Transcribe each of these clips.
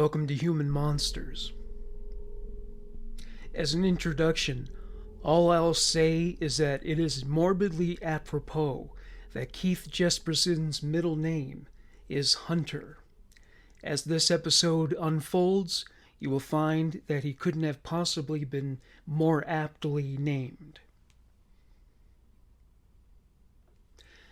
Welcome to Human Monsters. As an introduction, all I'll say is that it is morbidly apropos that Keith Jesperson's middle name is Hunter. As this episode unfolds, you will find that he couldn't have possibly been more aptly named.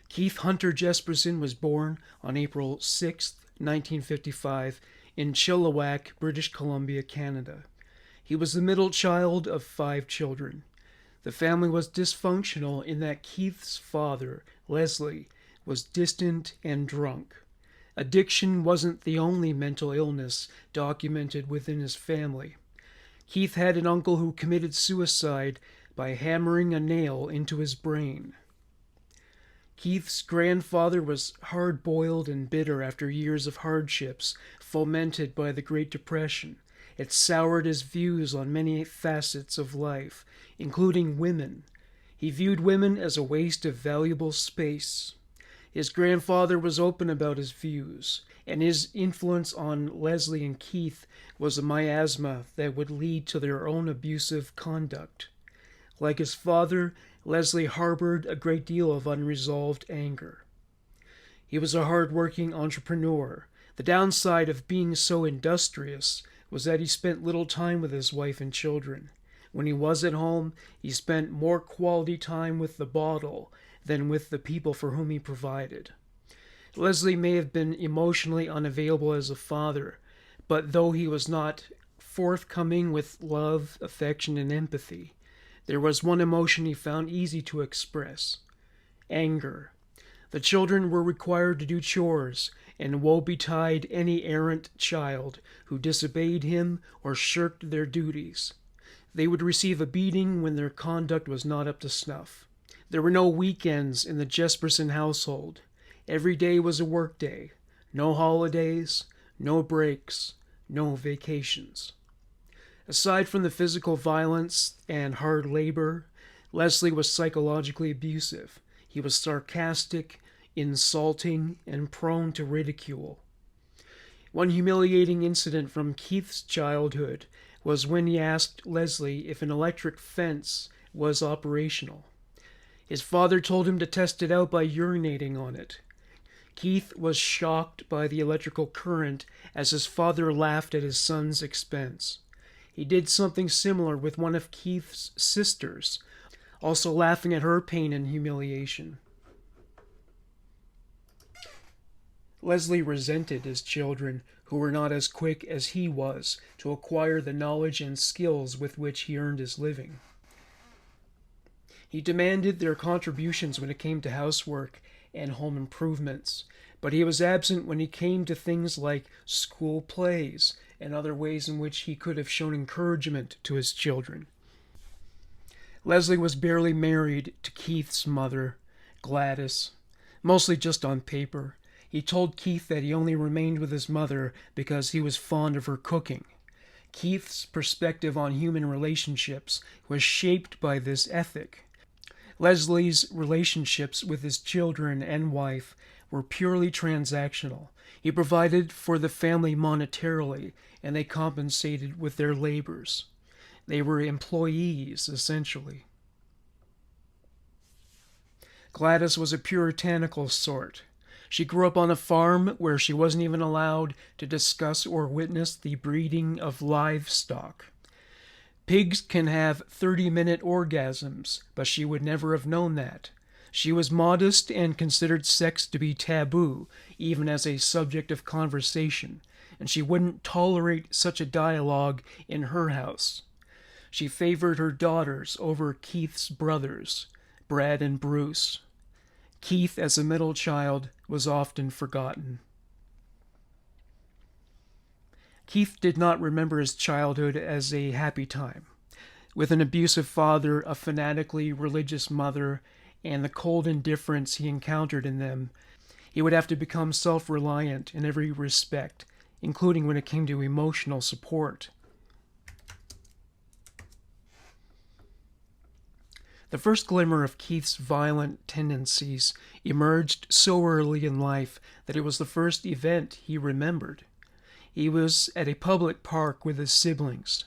Keith Hunter Jesperson was born on April 6, 1955, in Chilliwack, British Columbia, Canada. He was the middle child of 5 children. The family was dysfunctional in that Keith's father, Leslie, was distant and drunk. Addiction wasn't the only mental illness documented within his family. Keith had an uncle who committed suicide by hammering a nail into his brain. Keith's grandfather was hard-boiled and bitter after years of hardships fomented by the Great Depression. It soured his views on many facets of life, including women. He viewed women as a waste of valuable space. His grandfather was open about his views, and his influence on Leslie and Keith was a miasma that would lead to their own abusive conduct. Like his father, Leslie harbored a great deal of unresolved anger. He was a hard-working entrepreneur. The downside of being so industrious was that he spent little time with his wife and children. When he was at home, he spent more quality time with the bottle than with the people for whom he provided. Leslie may have been emotionally unavailable as a father, but though he was not forthcoming with love, affection, and empathy, there was one emotion he found easy to express: anger. The children were required to do chores, and woe betide any errant child who disobeyed him or shirked their duties. They would receive a beating when their conduct was not up to snuff. There were no weekends in the Jesperson household. Every day was a work day. No holidays, no breaks, no vacations. Aside from the physical violence and hard labor, Leslie was psychologically abusive. He was sarcastic, insulting, and prone to ridicule. One humiliating incident from Keith's childhood was when he asked Leslie if an electric fence was operational. His father told him to test it out by urinating on it. Keith was shocked by the electrical current as his father laughed at his son's expense. He did something similar with one of Keith's sisters, also laughing at her pain and humiliation. Leslie resented his children, who were not as quick as he was to acquire the knowledge and skills with which he earned his living. He demanded their contributions when it came to housework and home improvements, but he was absent when it came to things like school plays and other ways in which he could have shown encouragement to his children. Leslie was barely married to Keith's mother, Gladys, mostly just on paper. He told Keith that he only remained with his mother because he was fond of her cooking. Keith's perspective on human relationships was shaped by this ethic. Leslie's relationships with his children and wife were purely transactional. He provided for the family monetarily, and they compensated with their labors. They were employees, essentially. Gladys was a puritanical sort. She grew up on a farm where she wasn't even allowed to discuss or witness the breeding of livestock. Pigs can have 30-minute orgasms, but she would never have known that. She was modest and considered sex to be taboo, even as a subject of conversation, and she wouldn't tolerate such a dialogue in her house. She favored her daughters over Keith's brothers, Brad and Bruce. Keith, as a middle child, was often forgotten. Keith did not remember his childhood as a happy time. With an abusive father, a fanatically religious mother, and the cold indifference he encountered in them, he would have to become self-reliant in every respect, including when it came to emotional support. The first glimmer of Keith's violent tendencies emerged so early in life that it was the first event he remembered. He was at a public park with his siblings.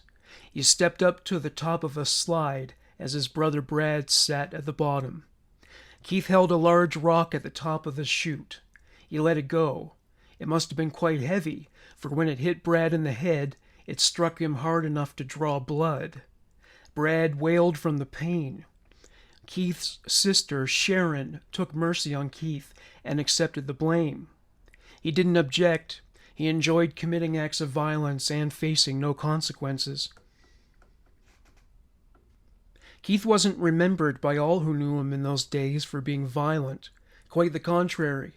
He stepped up to the top of a slide as his brother Brad sat at the bottom. Keith held a large rock at the top of the chute. He let it go. It must have been quite heavy, for when it hit Brad in the head, it struck him hard enough to draw blood. Brad wailed from the pain. Keith's sister, Sharon, took mercy on Keith and accepted the blame. He didn't object. He enjoyed committing acts of violence and facing no consequences. Keith wasn't remembered by all who knew him in those days for being violent. Quite the contrary.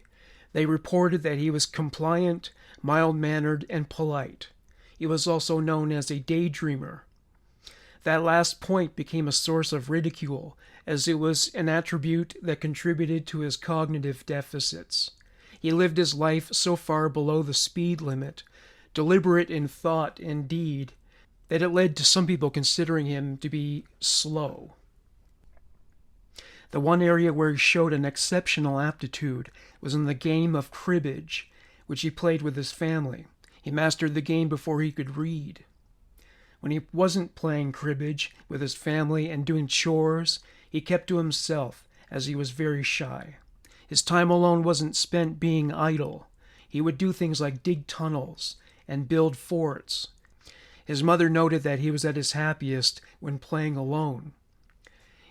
They reported that he was compliant, mild-mannered, and polite. He was also known as a daydreamer. That last point became a source of ridicule, as it was an attribute that contributed to his cognitive deficits. He lived his life so far below the speed limit, deliberate in thought and deed, that it led to some people considering him to be slow. The one area where he showed an exceptional aptitude was in the game of cribbage, which he played with his family. He mastered the game before he could read. When he wasn't playing cribbage with his family and doing chores, he kept to himself, as he was very shy. His time alone wasn't spent being idle. He would do things like dig tunnels and build forts. His mother noted that he was at his happiest when playing alone.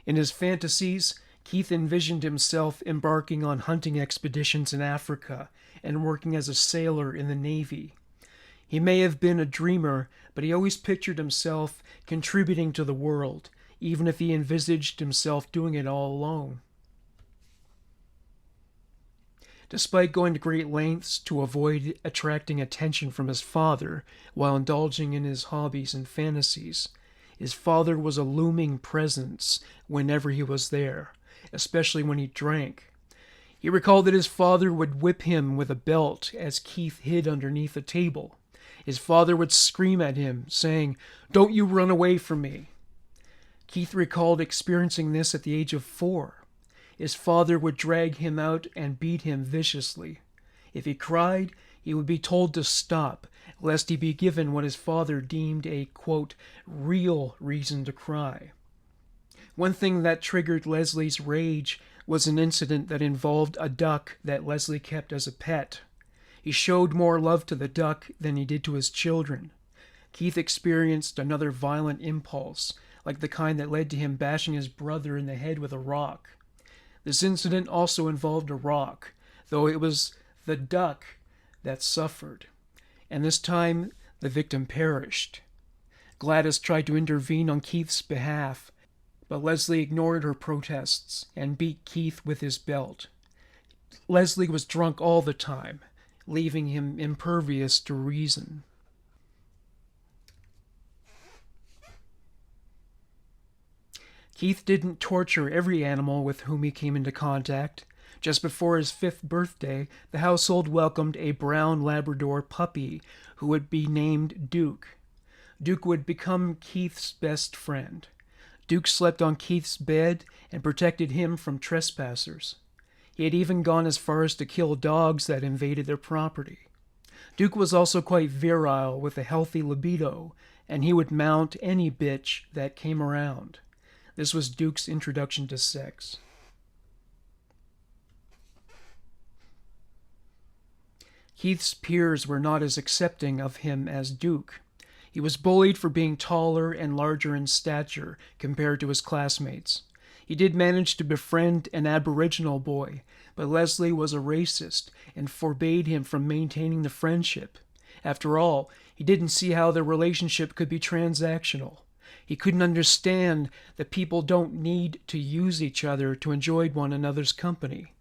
In his fantasies, Keith envisioned himself embarking on hunting expeditions in Africa and working as a sailor in the Navy. He may have been a dreamer, but he always pictured himself contributing to the world, even if he envisaged himself doing it all alone. Despite going to great lengths to avoid attracting attention from his father while indulging in his hobbies and fantasies, his father was a looming presence whenever he was there, especially when he drank. He recalled that his father would whip him with a belt as Keith hid underneath a table. His father would scream at him, saying, "Don't you run away from me." Keith recalled experiencing this at the age of 4. His father would drag him out and beat him viciously. If he cried, he would be told to stop, lest he be given what his father deemed a, quote, real reason to cry. One thing that triggered Leslie's rage was an incident that involved a duck that Leslie kept as a pet. He showed more love to the duck than he did to his children. Keith experienced another violent impulse, like the kind that led to him bashing his brother in the head with a rock. This incident also involved a rock, though it was the duck that suffered, and this time the victim perished. Gladys tried to intervene on Keith's behalf, but Leslie ignored her protests and beat Keith with his belt. Leslie was drunk all the time, leaving him impervious to reason. Keith didn't torture every animal with whom he came into contact. Just before his 5th birthday, the household welcomed a brown Labrador puppy who would be named Duke. Duke would become Keith's best friend. Duke slept on Keith's bed and protected him from trespassers. He had even gone as far as to kill dogs that invaded their property. Duke was also quite virile with a healthy libido, and he would mount any bitch that came around. This was Duke's introduction to sex. Keith's peers were not as accepting of him as Duke. He was bullied for being taller and larger in stature compared to his classmates. He did manage to befriend an Aboriginal boy, but Leslie was a racist and forbade him from maintaining the friendship. After all, he didn't see how the relationship could be transactional. He couldn't understand that people don't need to use each other to enjoy one another's company.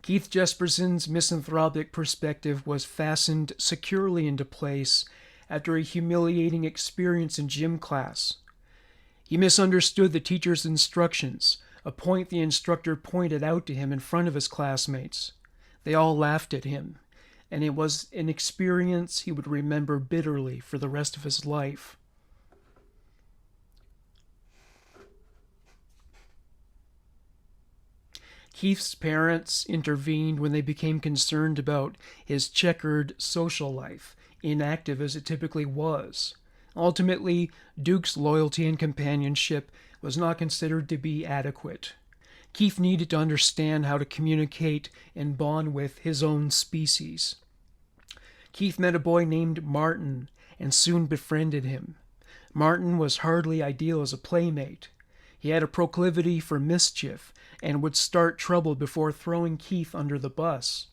Keith Jesperson's misanthropic perspective was fastened securely into place after a humiliating experience in gym class. He misunderstood the teacher's instructions, a point the instructor pointed out to him in front of his classmates. They all laughed at him, and it was an experience he would remember bitterly for the rest of his life. Keith's parents intervened when they became concerned about his checkered social life, inactive as it typically was. Ultimately, Duke's loyalty and companionship was not considered to be adequate. Keith needed to understand how to communicate and bond with his own species. Keith met a boy named Martin and soon befriended him. Martin was hardly ideal as a playmate. He had a proclivity for mischief and would start trouble before throwing Keith under the bus.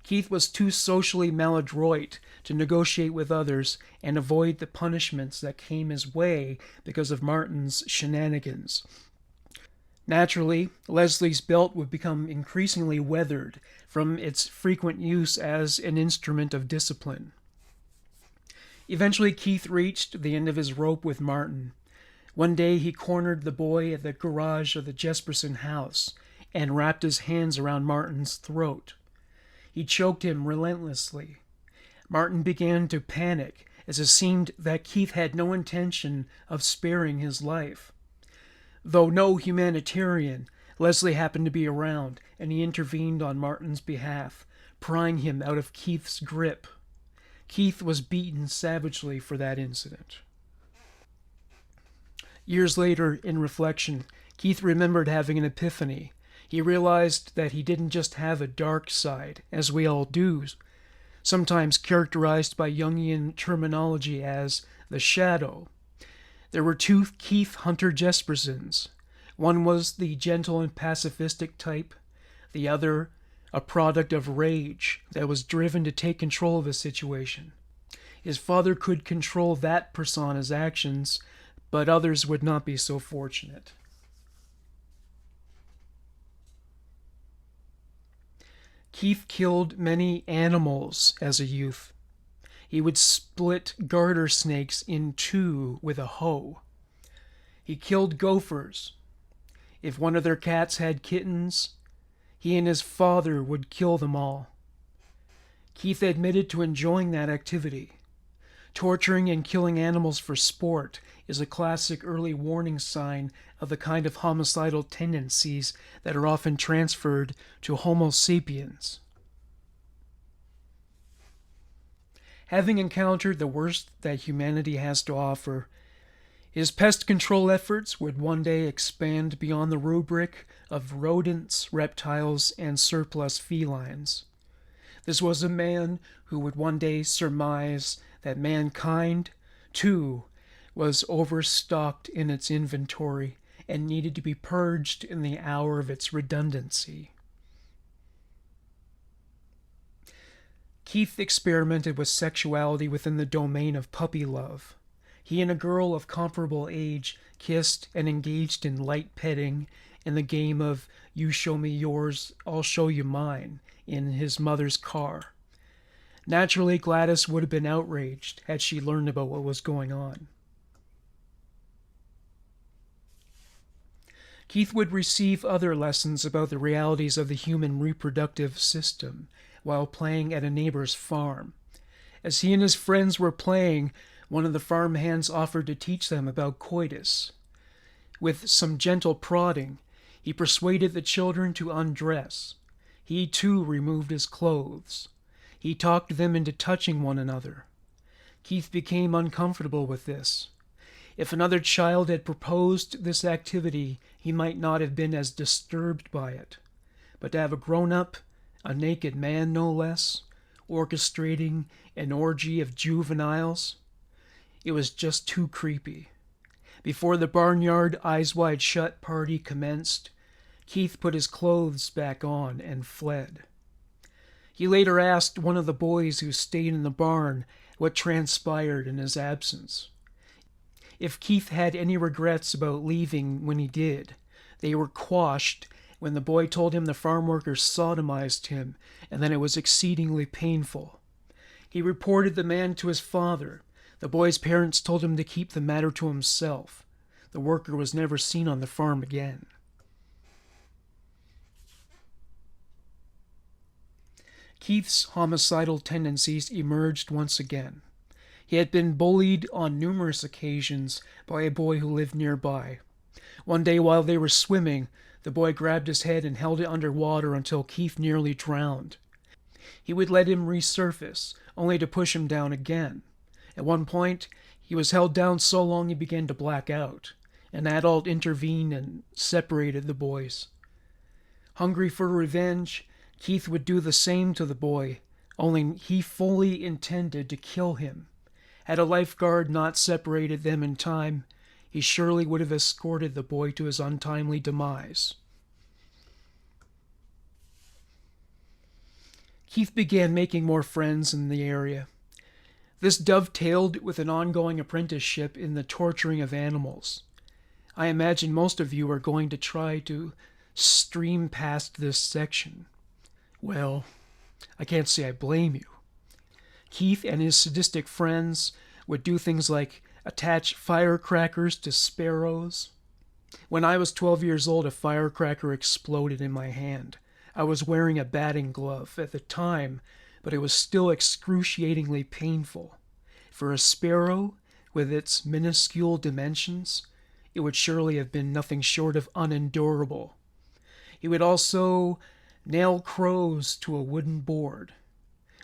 Keith was too socially maladroit to negotiate with others and avoid the punishments that came his way because of Martin's shenanigans. Naturally, Leslie's belt would become increasingly weathered from its frequent use as an instrument of discipline. Eventually, Keith reached the end of his rope with Martin. One day, he cornered the boy at the garage of the Jesperson house and wrapped his hands around Martin's throat. He choked him relentlessly. Martin began to panic as it seemed that Keith had no intention of sparing his life. Though no humanitarian, Leslie happened to be around, and he intervened on Martin's behalf, prying him out of Keith's grip. Keith was beaten savagely for that incident. Years later, in reflection, Keith remembered having an epiphany. He realized that he didn't just have a dark side, as we all do, sometimes characterized by Jungian terminology as the shadow. There were two Keith Hunter Jespersons. One was the gentle and pacifistic type, the other a product of rage that was driven to take control of a situation. His father could control that persona's actions, but others would not be so fortunate. Keith killed many animals as a youth. He would split garter snakes in two with a hoe. He killed gophers. If one of their cats had kittens, he and his father would kill them all. Keith admitted to enjoying that activity. Torturing and killing animals for sport is a classic early warning sign of the kind of homicidal tendencies that are often transferred to Homo sapiens. Having encountered the worst that humanity has to offer, his pest control efforts would one day expand beyond the rubric of rodents, reptiles, and surplus felines. This was a man who would one day surmise that mankind, too, was overstocked in its inventory and needed to be purged in the hour of its redundancy. Keith experimented with sexuality within the domain of puppy love. He and a girl of comparable age kissed and engaged in light petting in the game of "You show me yours, I'll show you mine" in his mother's car. Naturally, Gladys would have been outraged had she learned about what was going on. Keith would receive other lessons about the realities of the human reproductive system while playing at a neighbor's farm. As he and his friends were playing, one of the farm hands offered to teach them about coitus. With some gentle prodding, he persuaded the children to undress. He too removed his clothes. He talked them into touching one another. Keith became uncomfortable with this. If another child had proposed this activity, he might not have been as disturbed by it. But to have a grown-up, a naked man no less, orchestrating an orgy of juveniles, it was just too creepy. Before the barnyard eyes wide shut party commenced, Keith put his clothes back on and fled. He later asked one of the boys who stayed in the barn what transpired in his absence. If Keith had any regrets about leaving when he did, they were quashed when the boy told him the farm workers sodomized him and that it was exceedingly painful. He reported the man to his father. The boy's parents told him to keep the matter to himself. The worker was never seen on the farm again. Keith's homicidal tendencies emerged once again. He had been bullied on numerous occasions by a boy who lived nearby. One day while they were swimming, The boy grabbed his head and held it underwater until Keith nearly drowned. He would let him resurface, only to push him down again. At one point, he was held down so long he began to black out. An adult intervened and separated the boys. Hungry for revenge, Keith would do the same to the boy, only he fully intended to kill him. Had a lifeguard not separated them in time, he surely would have escorted the boy to his untimely demise. Keith began making more friends in the area. This dovetailed with an ongoing apprenticeship in the torturing of animals. I imagine most of you are going to try to stream past this section. Well, I can't say I blame you. Keith and his sadistic friends would do things like attach firecrackers to sparrows. When I was 12 years old, a firecracker exploded in my hand. I was wearing a batting glove at the time, but it was still excruciatingly painful. For a sparrow, with its minuscule dimensions, it would surely have been nothing short of unendurable. He would also nail crows to a wooden board.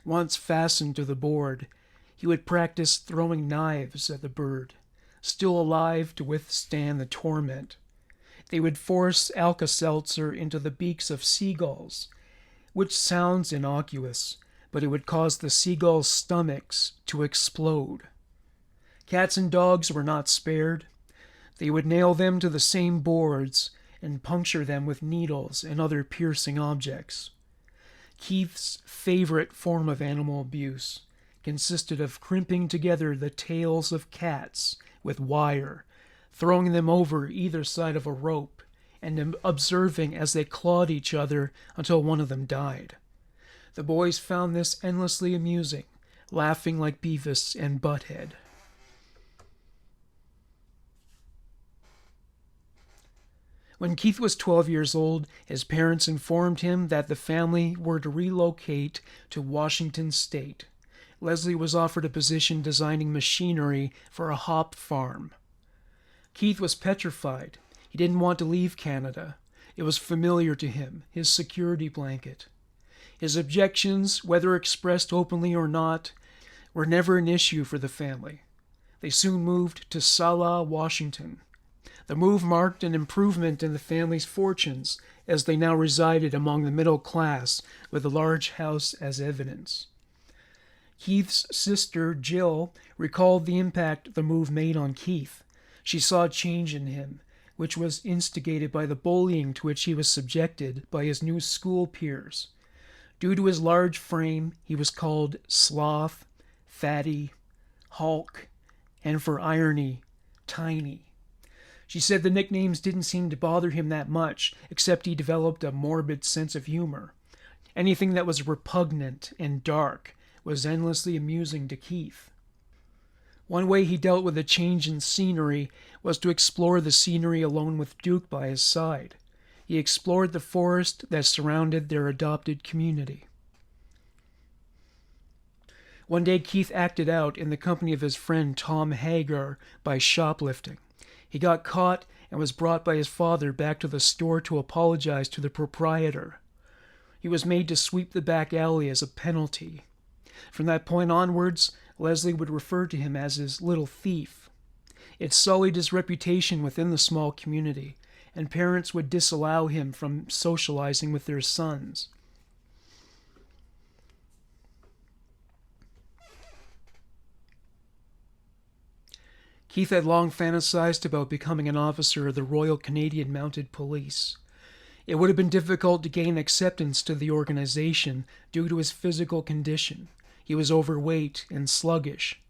Once fastened to the board, he would practice throwing knives at the bird, still alive to withstand the torment. They would force Alka-Seltzer into the beaks of seagulls, which sounds innocuous, but it would cause the seagulls' stomachs to explode. Cats and dogs were not spared. They would nail them to the same boards and puncture them with needles and other piercing objects. Keith's favorite form of animal abuse consisted of crimping together the tails of cats with wire, throwing them over either side of a rope, and observing as they clawed each other until one of them died. The boys found this endlessly amusing, laughing like Beavis and Butthead. When Keith was 12 years old, his parents informed him that the family were to relocate to Washington State. Leslie was offered a position designing machinery for a hop farm. Keith was petrified. He didn't want to leave Canada. It was familiar to him, his security blanket. His objections, whether expressed openly or not, were never an issue for the family. They soon moved to Sala, Washington. The move marked an improvement in the family's fortunes, as they now resided among the middle class, with a large house as evidence. Keith's sister, Jill, recalled the impact the move made on Keith. She saw a change in him, which was instigated by the bullying to which he was subjected by his new school peers. Due to his large frame, he was called Sloth, Fatty, Hulk, and for irony, Tiny. She said the nicknames didn't seem to bother him that much, except he developed a morbid sense of humor. Anything that was repugnant and dark was endlessly amusing to Keith. One way he dealt with a change in scenery was to explore the scenery alone with Duke by his side. He explored the forest that surrounded their adopted community. One day Keith acted out in the company of his friend Tom Hagar by shoplifting. He got caught and was brought by his father back to the store to apologize to the proprietor. He was made to sweep the back alley as a penalty. From that point onwards, Leslie would refer to him as his little thief. It sullied his reputation within the small community, and parents would disallow him from socializing with their sons. Keith had long fantasized about becoming an officer of the Royal Canadian Mounted Police. It would have been difficult to gain acceptance to the organization due to his physical condition. He was overweight and sluggish.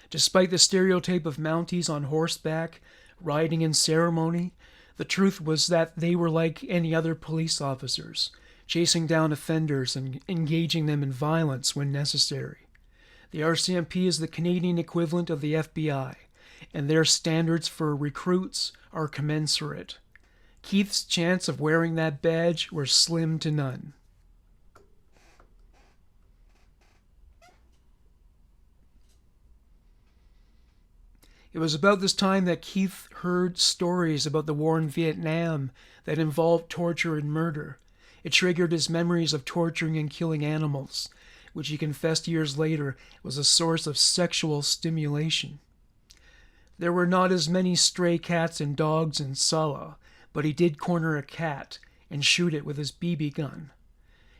Despite the stereotype of Mounties on horseback, riding in ceremony, the truth was that they were like any other police officers, chasing down offenders and engaging them in violence when necessary. The RCMP is the Canadian equivalent of the FBI, and their standards for recruits are commensurate. Keith's chance of wearing that badge were slim to none. It was about this time that Keith heard stories about the war in Vietnam that involved torture and murder. It triggered his memories of torturing and killing animals, which he confessed years later was a source of sexual stimulation. There were not as many stray cats and dogs in Sala, but he did corner a cat and shoot it with his BB gun.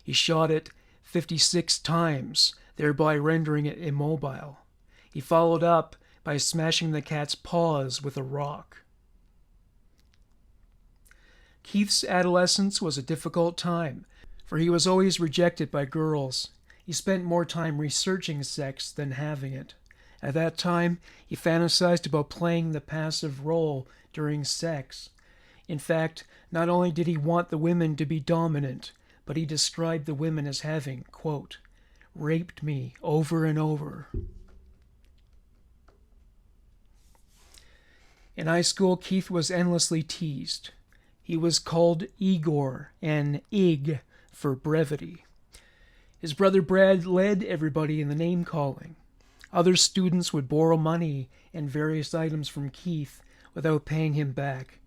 He shot it 56 times, thereby rendering it immobile. He followed up by smashing the cat's paws with a rock. Keith's adolescence was a difficult time, for he was always rejected by girls. He spent more time researching sex than having it. At that time, he fantasized about playing the passive role during sex. In fact, not only did he want the women to be dominant, but he described the women as having, quote, raped me over and over. In high school, Keith was endlessly teased. He was called Igor and Ig for brevity. His brother Brad led everybody in the name-calling. Other students would borrow money and various items from Keith without paying him back.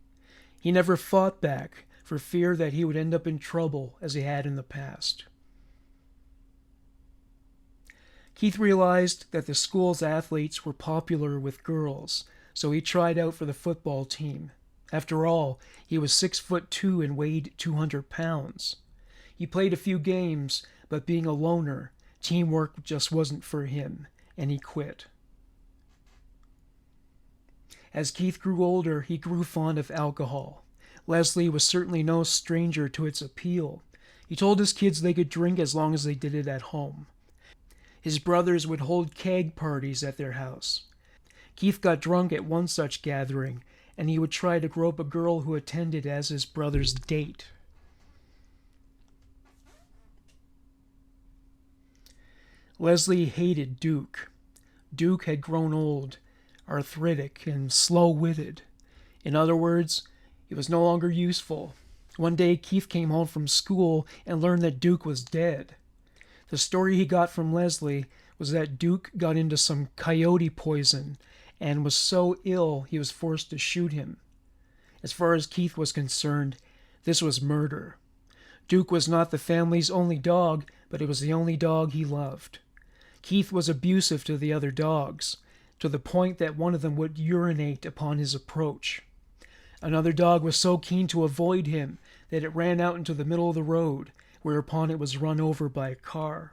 He never fought back for fear that he would end up in trouble as he had in the past. Keith realized that the school's athletes were popular with girls, so he tried out for the football team. After all, he was 6'2" and weighed 200 pounds. He played a few games, but being a loner, teamwork just wasn't for him, and he quit. As Keith grew older, he grew fond of alcohol. Leslie was certainly no stranger to its appeal. He told his kids they could drink as long as they did it at home. His brothers would hold keg parties at their house. Keith got drunk at one such gathering, and he would try to grope a girl who attended as his brother's date. Leslie hated Duke. Duke had grown old, arthritic, and slow-witted. In other words, he was no longer useful. One day, Keith came home from school and learned that Duke was dead. The story he got from Leslie was that Duke got into some coyote poison and was so ill he was forced to shoot him. As far as Keith was concerned, this was murder. Duke was not the family's only dog, but it was the only dog he loved. Keith was abusive to the other dogs, to the point that one of them would urinate upon his approach. Another dog was so keen to avoid him that it ran out into the middle of the road, whereupon it was run over by a car.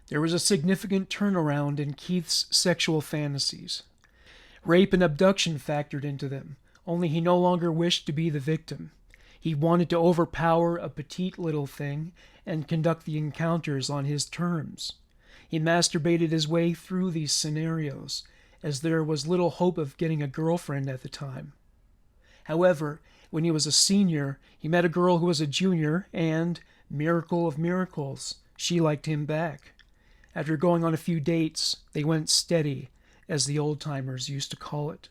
There was a significant turnaround in Keith's sexual fantasies. Rape and abduction factored into them, only he no longer wished to be the victim. He wanted to overpower a petite little thing and conduct the encounters on his terms. He masturbated his way through these scenarios, as there was little hope of getting a girlfriend at the time. However, when he was a senior, he met a girl who was a junior, and, miracle of miracles, she liked him back. After going on a few dates, they went steady, as the old-timers used to call it.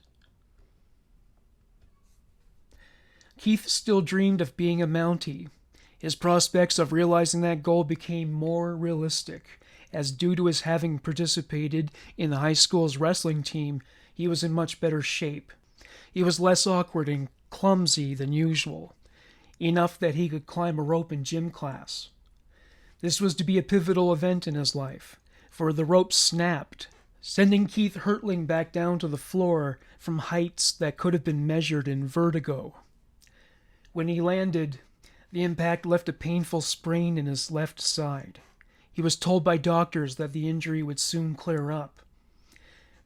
Keith still dreamed of being a Mountie. His prospects of realizing that goal became more realistic, as due to his having participated in the high school's wrestling team, he was in much better shape. He was less awkward and clumsy than usual, enough that he could climb a rope in gym class. This was to be a pivotal event in his life, for the rope snapped, sending Keith hurtling back down to the floor from heights that could have been measured in vertigo. When he landed, the impact left a painful sprain in his left side. He was told by doctors that the injury would soon clear up.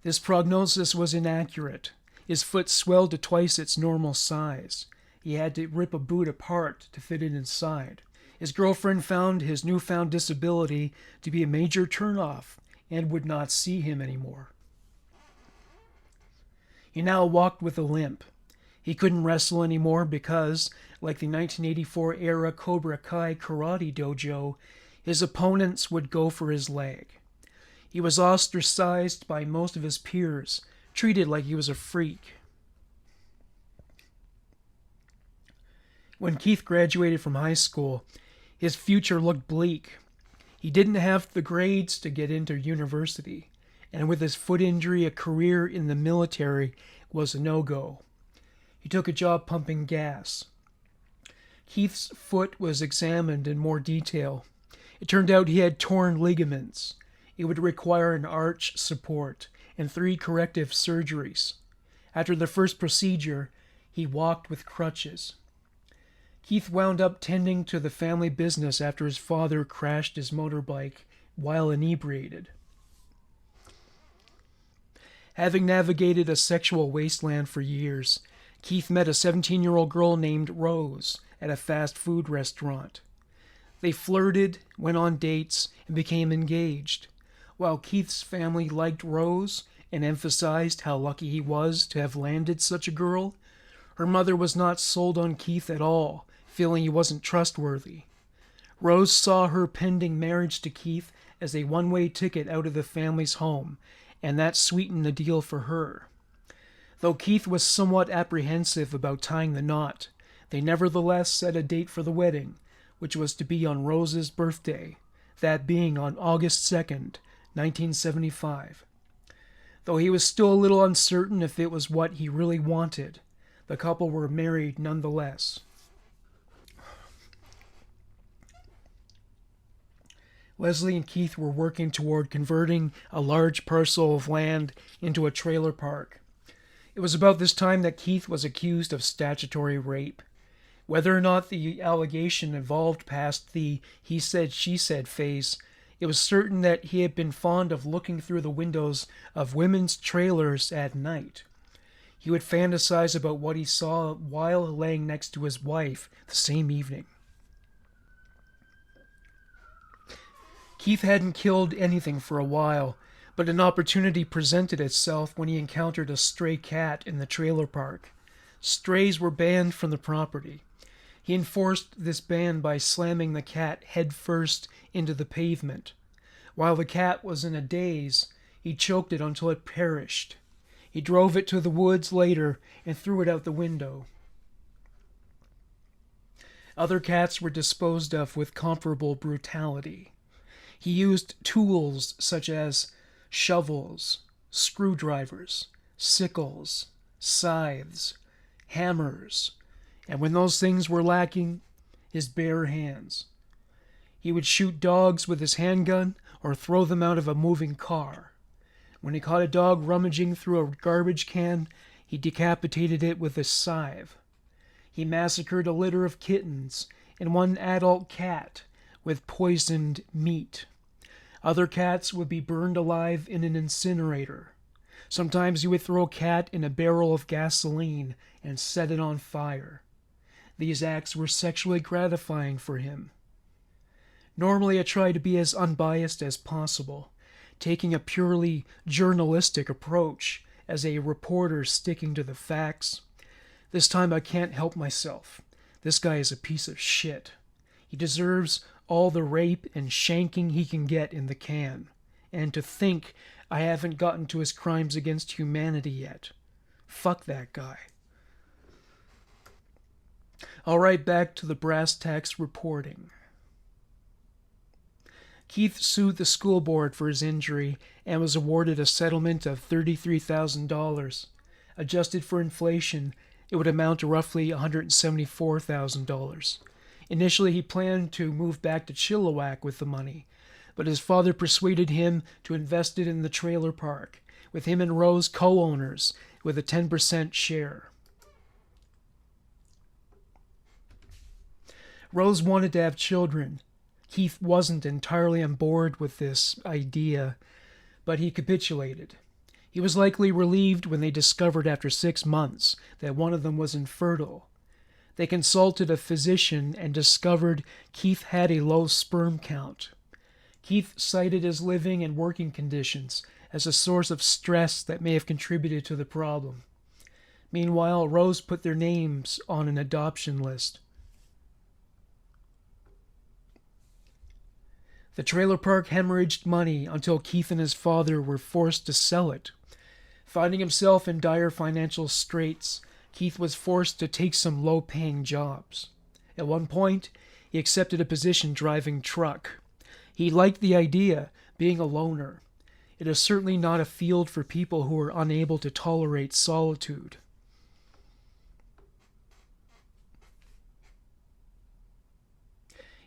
This prognosis was inaccurate. His foot swelled to twice its normal size. He had to rip a boot apart to fit it inside. His girlfriend found his newfound disability to be a major turnoff and would not see him anymore. He now walked with a limp. He couldn't wrestle anymore because, like the 1984-era Cobra Kai karate dojo, his opponents would go for his leg. He was ostracized by most of his peers, treated like he was a freak. When Keith graduated from high school, his future looked bleak. He didn't have the grades to get into university, and with his foot injury, a career in the military was a no-go. He took a job pumping gas. Keith's foot was examined in more detail. It turned out he had torn ligaments. It would require an arch support and 3 corrective surgeries. After the first procedure, he walked with crutches. Keith wound up tending to the family business after his father crashed his motorbike while inebriated. Having navigated a sexual wasteland for years, Keith met a 17-year-old girl named Rose at a fast food restaurant. They flirted, went on dates, and became engaged. While Keith's family liked Rose and emphasized how lucky he was to have landed such a girl, her mother was not sold on Keith at all, feeling he wasn't trustworthy. Rose saw her pending marriage to Keith as a one-way ticket out of the family's home, and that sweetened the deal for her. Though Keith was somewhat apprehensive about tying the knot, they nevertheless set a date for the wedding, which was to be on Rose's birthday, that being on August 2nd, 1975. Though he was still a little uncertain if it was what he really wanted, the couple were married nonetheless. Leslie and Keith were working toward converting a large parcel of land into a trailer park. It was about this time that Keith was accused of statutory rape. Whether or not the allegation evolved past the he said, she said phase, it was certain that he had been fond of looking through the windows of women's trailers at night. He would fantasize about what he saw while laying next to his wife the same evening. Keith hadn't killed anything for a while, but an opportunity presented itself when he encountered a stray cat in the trailer park. Strays were banned from the property. He enforced this ban by slamming the cat head first into the pavement. While the cat was in a daze, he choked it until it perished. He drove it to the woods later and threw it out the window. Other cats were disposed of with comparable brutality. He used tools such as shovels, screwdrivers, sickles, scythes, hammers, and when those things were lacking, his bare hands. He would shoot dogs with his handgun or throw them out of a moving car. When he caught a dog rummaging through a garbage can, he decapitated it with a scythe. He massacred a litter of kittens and one adult cat with poisoned meat. Other cats would be burned alive in an incinerator. Sometimes he would throw a cat in a barrel of gasoline and set it on fire. These acts were sexually gratifying for him. Normally I try to be as unbiased as possible, taking a purely journalistic approach as a reporter sticking to the facts. This time I can't help myself. This guy is a piece of shit. He deserves all the rape and shanking he can get in the can. And to think I haven't gotten to his crimes against humanity yet. Fuck that guy. All right, back to the brass tacks reporting. Keith sued the school board for his injury and was awarded a settlement of $33,000. Adjusted for inflation, it would amount to roughly $174,000. Initially, he planned to move back to Chilliwack with the money, but his father persuaded him to invest it in the trailer park, with him and Rose co-owners with a 10% share. Rose wanted to have children. Keith wasn't entirely on board with this idea, but he capitulated. He was likely relieved when they discovered after 6 months that one of them was infertile. They consulted a physician and discovered Keith had a low sperm count. Keith cited his living and working conditions as a source of stress that may have contributed to the problem. Meanwhile, Rose put their names on an adoption list. The trailer park hemorrhaged money until Keith and his father were forced to sell it. Finding himself in dire financial straits, Keith was forced to take some low-paying jobs. At one point, he accepted a position driving truck. He liked the idea, being a loner. It is certainly not a field for people who are unable to tolerate solitude.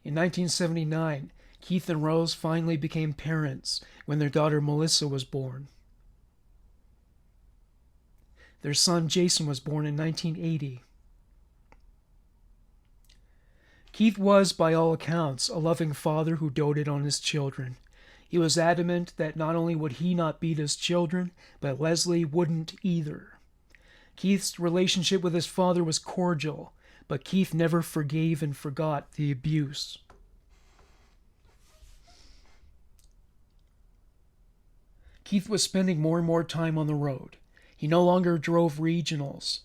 In 1979, Keith and Rose finally became parents when their daughter Melissa was born. Their son Jason was born in 1980. Keith was, by all accounts, a loving father who doted on his children. He was adamant that not only would he not beat his children, but Leslie wouldn't either. Keith's relationship with his father was cordial, but Keith never forgave and forgot the abuse. Keith was spending more and more time on the road. He no longer drove regionals.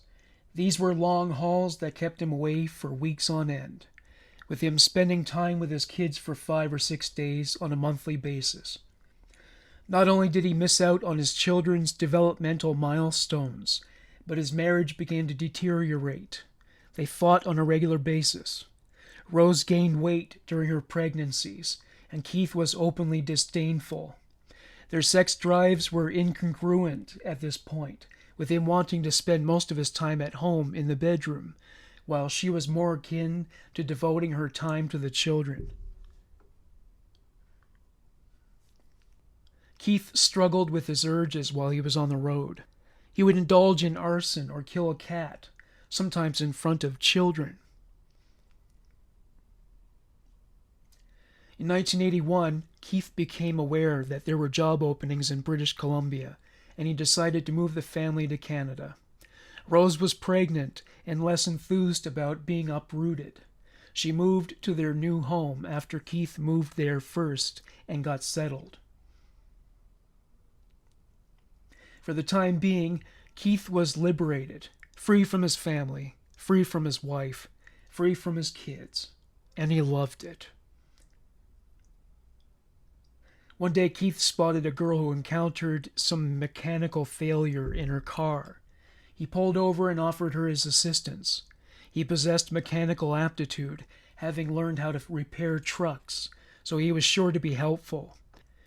These were long hauls that kept him away for weeks on end, with him spending time with his kids for 5 or 6 days on a monthly basis. Not only did he miss out on his children's developmental milestones, but his marriage began to deteriorate. They fought on a regular basis. Rose gained weight during her pregnancies, and Keith was openly disdainful. Their sex drives were incongruent at this point, with him wanting to spend most of his time at home in the bedroom, while she was more akin to devoting her time to the children. Keith struggled with his urges while he was on the road. He would indulge in arson or kill a cat, sometimes in front of children. In 1981, Keith became aware that there were job openings in British Columbia, and he decided to move the family to Canada. Rose was pregnant and less enthused about being uprooted. She moved to their new home after Keith moved there first and got settled. For the time being, Keith was liberated, free from his family, free from his wife, free from his kids, and he loved it. One day, Keith spotted a girl who encountered some mechanical failure in her car. He pulled over and offered her his assistance. He possessed mechanical aptitude, having learned how to repair trucks, so he was sure to be helpful.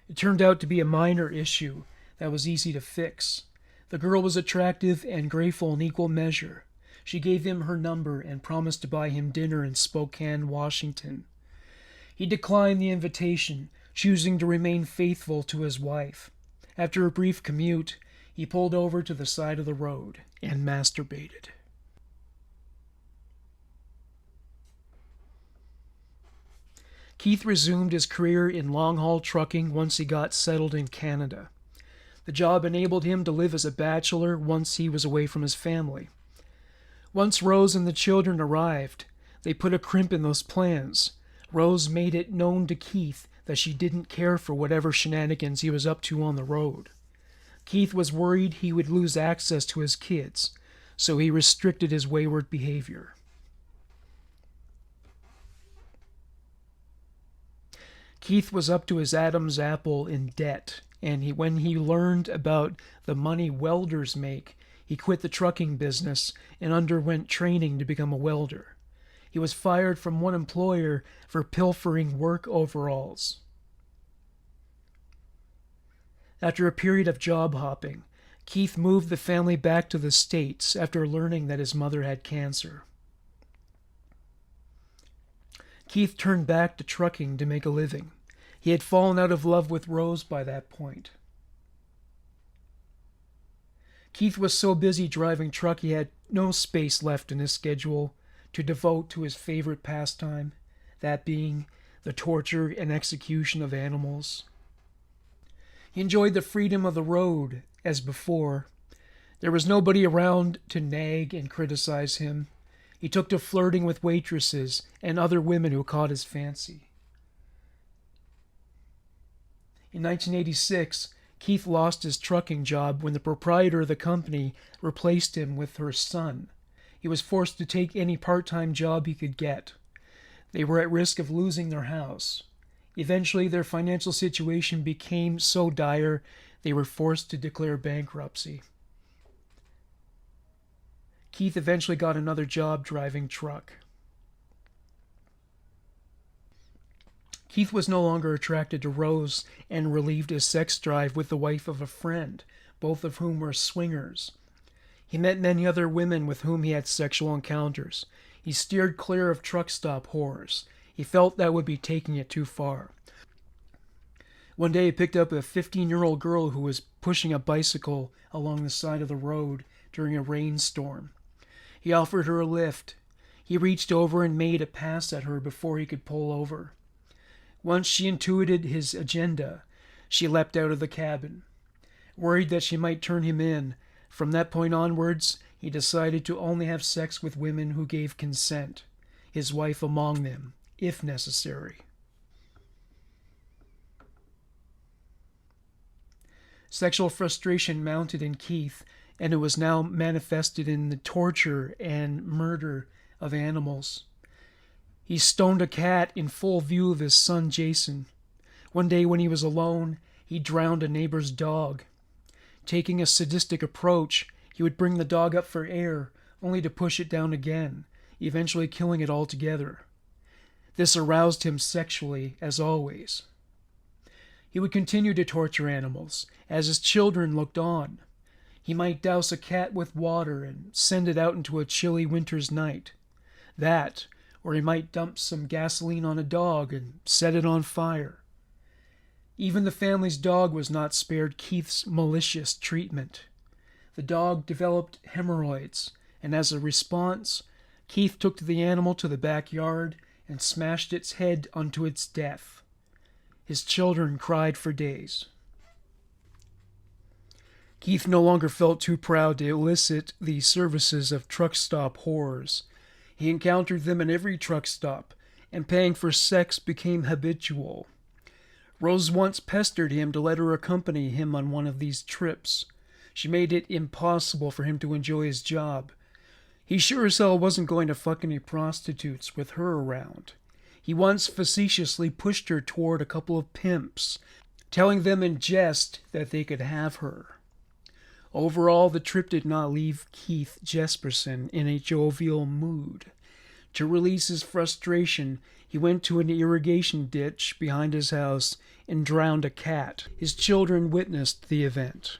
It turned out to be a minor issue that was easy to fix. The girl was attractive and grateful in equal measure. She gave him her number and promised to buy him dinner in Spokane, Washington. He declined the invitation, choosing to remain faithful to his wife. After a brief commute, he pulled over to the side of the road and masturbated. Keith resumed his career in long-haul trucking once he got settled in Canada. The job enabled him to live as a bachelor once he was away from his family. Once Rose and the children arrived, they put a crimp in those plans. Rose made it known to Keith that she didn't care for whatever shenanigans he was up to on the road. Keith was worried he would lose access to his kids, so he restricted his wayward behavior. Keith was up to his Adam's apple in debt, and when he learned about the money welders make, he quit the trucking business and underwent training to become a welder. He was fired from one employer for pilfering work overalls. After a period of job hopping, Keith moved the family back to the States after learning that his mother had cancer. Keith turned back to trucking to make a living. He had fallen out of love with Rose by that point. Keith was so busy driving truck he had no space left in his schedule to devote to his favorite pastime, that being the torture and execution of animals. He enjoyed the freedom of the road as before. There was nobody around to nag and criticize him. He took to flirting with waitresses and other women who caught his fancy. In 1986, Keith lost his trucking job when the proprietor of the company replaced him with her son. He was forced to take any part-time job he could get. They were at risk of losing their house. Eventually, their financial situation became so dire they were forced to declare bankruptcy. Keith eventually got another job driving truck. Keith was no longer attracted to Rose and relieved his sex drive with the wife of a friend, both of whom were swingers. He met many other women with whom he had sexual encounters. He steered clear of truck stop whores. He felt that would be taking it too far. One day he picked up a 15-year-old girl who was pushing a bicycle along the side of the road during a rainstorm. He offered her a lift. He reached over and made a pass at her before he could pull over. Once she intuited his agenda, she leapt out of the cabin. Worried that she might turn him in, from that point onwards, he decided to only have sex with women who gave consent, his wife among them, if necessary. Sexual frustration mounted in Keith, and it was now manifested in the torture and murder of animals. He stoned a cat in full view of his son Jason. One day when he was alone, he drowned a neighbor's dog. Taking a sadistic approach, he would bring the dog up for air, only to push it down again, eventually killing it altogether. This aroused him sexually, as always. He would continue to torture animals, as his children looked on. He might douse a cat with water and send it out into a chilly winter's night. That, or he might dump some gasoline on a dog and set it on fire. Even the family's dog was not spared Keith's malicious treatment. The dog developed hemorrhoids, and as a response, Keith took the animal to the backyard and smashed its head unto its death. His children cried for days. Keith no longer felt too proud to elicit the services of truck stop whores. He encountered them in every truck stop, and paying for sex became habitual. Rose once pestered him to let her accompany him on one of these trips. She made it impossible for him to enjoy his job. He sure as hell wasn't going to fuck any prostitutes with her around. He once facetiously pushed her toward a couple of pimps, telling them in jest that they could have her. Overall, the trip did not leave Keith Jesperson in a jovial mood. To release his frustration, he went to an irrigation ditch behind his house and drowned a cat. His children witnessed the event.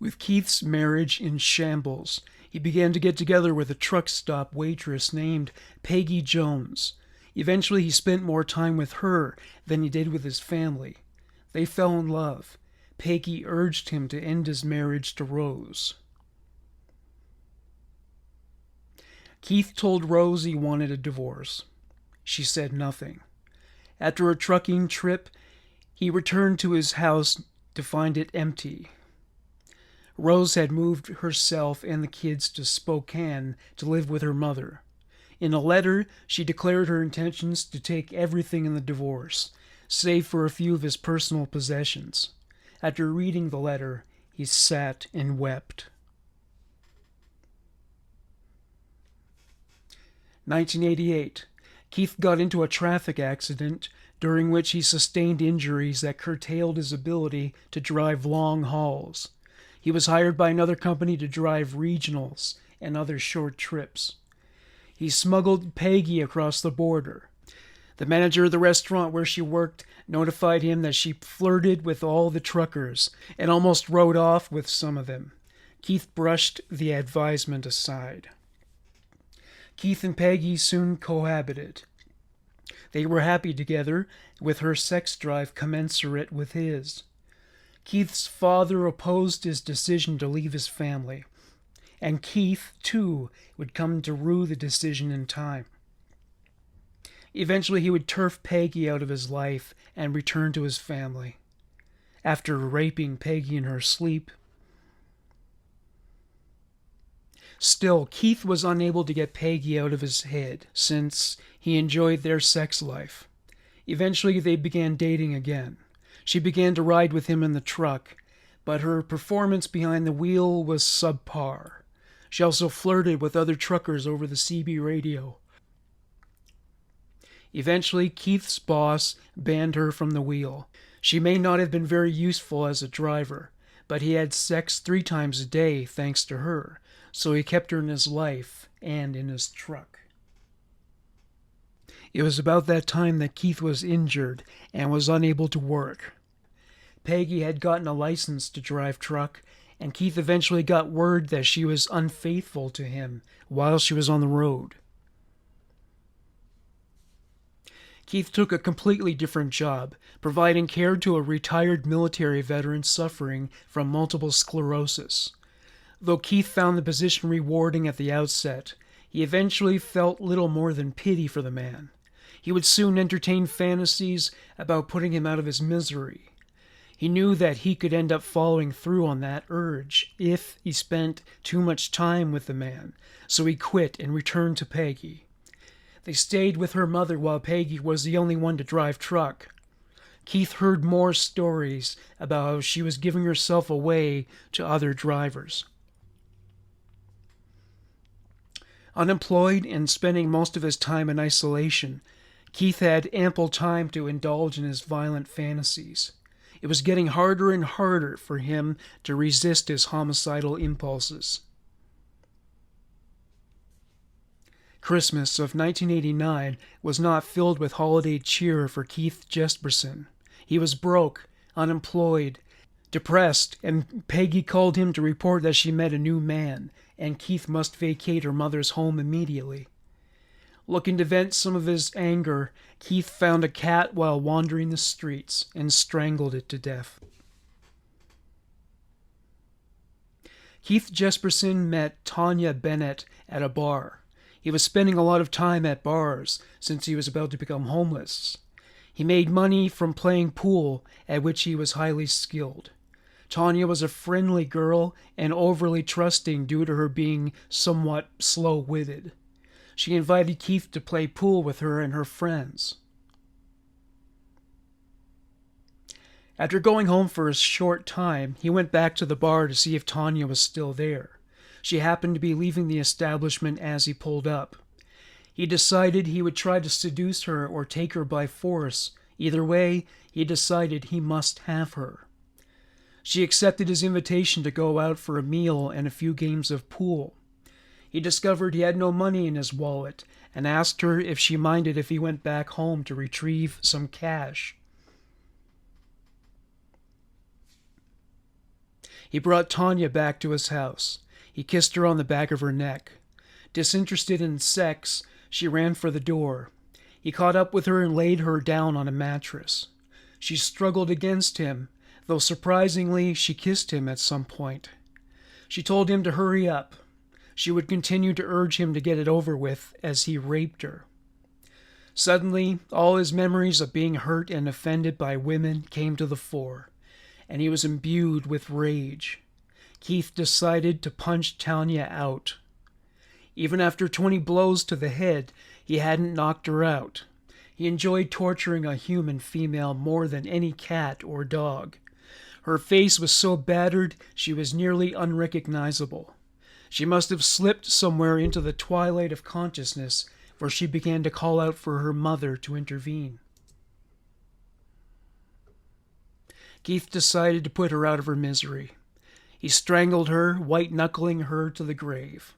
With Keith's marriage in shambles, he began to get together with a truck stop waitress named Peggy Jones. Eventually, he spent more time with her than he did with his family. They fell in love. Peggy urged him to end his marriage to Rose. Keith told Rose he wanted a divorce. She said nothing. After a trucking trip, he returned to his house to find it empty. Rose had moved herself and the kids to Spokane to live with her mother. In a letter, she declared her intentions to take everything in the divorce, save for a few of his personal possessions. After reading the letter, he sat and wept. 1988. Keith got into a traffic accident during which he sustained injuries that curtailed his ability to drive long hauls. He was hired by another company to drive regionals and other short trips. He smuggled Peggy across the border. The manager of the restaurant where she worked notified him that she flirted with all the truckers and almost rode off with some of them. Keith brushed the advisement aside. Keith and Peggy soon cohabited. They were happy together, with her sex drive commensurate with his. Keith's father opposed his decision to leave his family, and Keith, too, would come to rue the decision in time. Eventually, he would turf Peggy out of his life and return to his family. After raping Peggy in her sleep. Still, Keith was unable to get Peggy out of his head, since he enjoyed their sex life. Eventually, they began dating again. She began to ride with him in the truck, but her performance behind the wheel was subpar. She also flirted with other truckers over the CB radio. Eventually, Keith's boss banned her from the wheel. She may not have been very useful as a driver, but he had sex 3 times a day thanks to her, so he kept her in his life and in his truck. It was about that time that Keith was injured and was unable to work. Peggy had gotten a license to drive truck, and Keith eventually got word that she was unfaithful to him while she was on the road. Keith took a completely different job, providing care to a retired military veteran suffering from multiple sclerosis. Though Keith found the position rewarding at the outset, he eventually felt little more than pity for the man. He would soon entertain fantasies about putting him out of his misery. He knew that he could end up following through on that urge if he spent too much time with the man, so he quit and returned to Peggy. They stayed with her mother while Peggy was the only one to drive truck. Keith heard more stories about how she was giving herself away to other drivers. Unemployed and spending most of his time in isolation, Keith had ample time to indulge in his violent fantasies. It was getting harder and harder for him to resist his homicidal impulses. Christmas of 1989 was not filled with holiday cheer for Keith Jesperson. He was broke, unemployed, depressed, and Peggy called him to report that she met a new man, and Keith must vacate her mother's home immediately. Looking to vent some of his anger, Keith found a cat while wandering the streets and strangled it to death. Keith Jesperson met Tanya Bennett at a bar. He was spending a lot of time at bars since he was about to become homeless. He made money from playing pool, at which he was highly skilled. Tanya was a friendly girl and overly trusting due to her being somewhat slow-witted. She invited Keith to play pool with her and her friends. After going home for a short time, he went back to the bar to see if Tanya was still there. She happened to be leaving the establishment as he pulled up. He decided he would try to seduce her or take her by force. Either way, he decided he must have her. She accepted his invitation to go out for a meal and a few games of pool. He discovered he had no money in his wallet and asked her if she minded if he went back home to retrieve some cash. He brought Tanya back to his house. He kissed her on the back of her neck. Disinterested in sex, she ran for the door. He caught up with her and laid her down on a mattress. She struggled against him, though surprisingly she kissed him at some point. She told him to hurry up. She would continue to urge him to get it over with as he raped her. Suddenly, all his memories of being hurt and offended by women came to the fore, and he was imbued with rage. Keith decided to punch Tanya out. Even after 20 blows to the head, he hadn't knocked her out. He enjoyed torturing a human female more than any cat or dog. Her face was so battered she was nearly unrecognizable. She must have slipped somewhere into the twilight of consciousness, where she began to call out for her mother to intervene. Keith decided to put her out of her misery. He strangled her, white-knuckling her to the grave.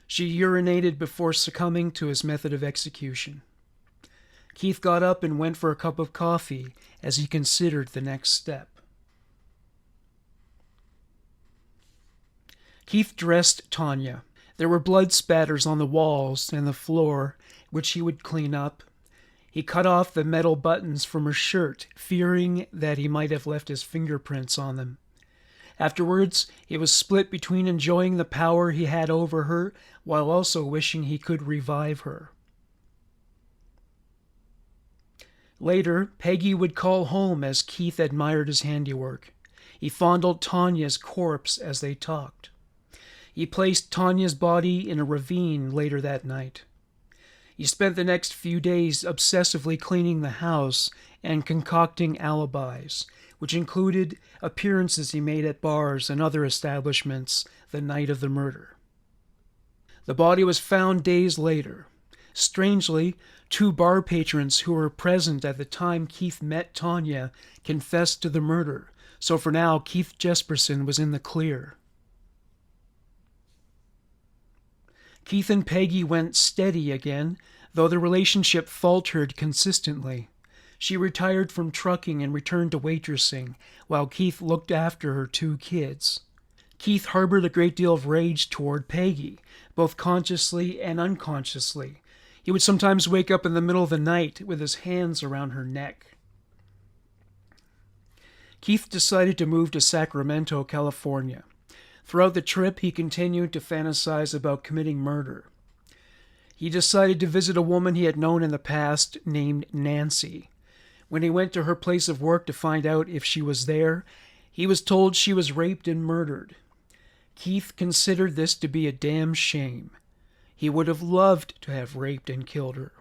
She urinated before succumbing to his method of execution. Keith got up and went for a cup of coffee as he considered the next step. Keith dressed Tanya. There were blood spatters on the walls and the floor, which he would clean up. He cut off the metal buttons from her shirt, fearing that he might have left his fingerprints on them. Afterwards, he was split between enjoying the power he had over her while also wishing he could revive her. Later, Peggy would call home as Keith admired his handiwork. He fondled Tanya's corpse as they talked. He placed Tanya's body in a ravine later that night. He spent the next few days obsessively cleaning the house and concocting alibis, which included appearances he made at bars and other establishments the night of the murder. The body was found days later. Strangely, 2 bar patrons who were present at the time Keith met Tanya confessed to the murder, so for now Keith Jesperson was in the clear. Keith and Peggy went steady again, though the relationship faltered consistently. She retired from trucking and returned to waitressing, while Keith looked after her 2 kids. Keith harbored a great deal of rage toward Peggy, both consciously and unconsciously. He would sometimes wake up in the middle of the night with his hands around her neck. Keith decided to move to Sacramento, California. Throughout the trip, he continued to fantasize about committing murder. He decided to visit a woman he had known in the past named Nancy. When he went to her place of work to find out if she was there, he was told she was raped and murdered. Keith considered this to be a damn shame. He would have loved to have raped and killed her.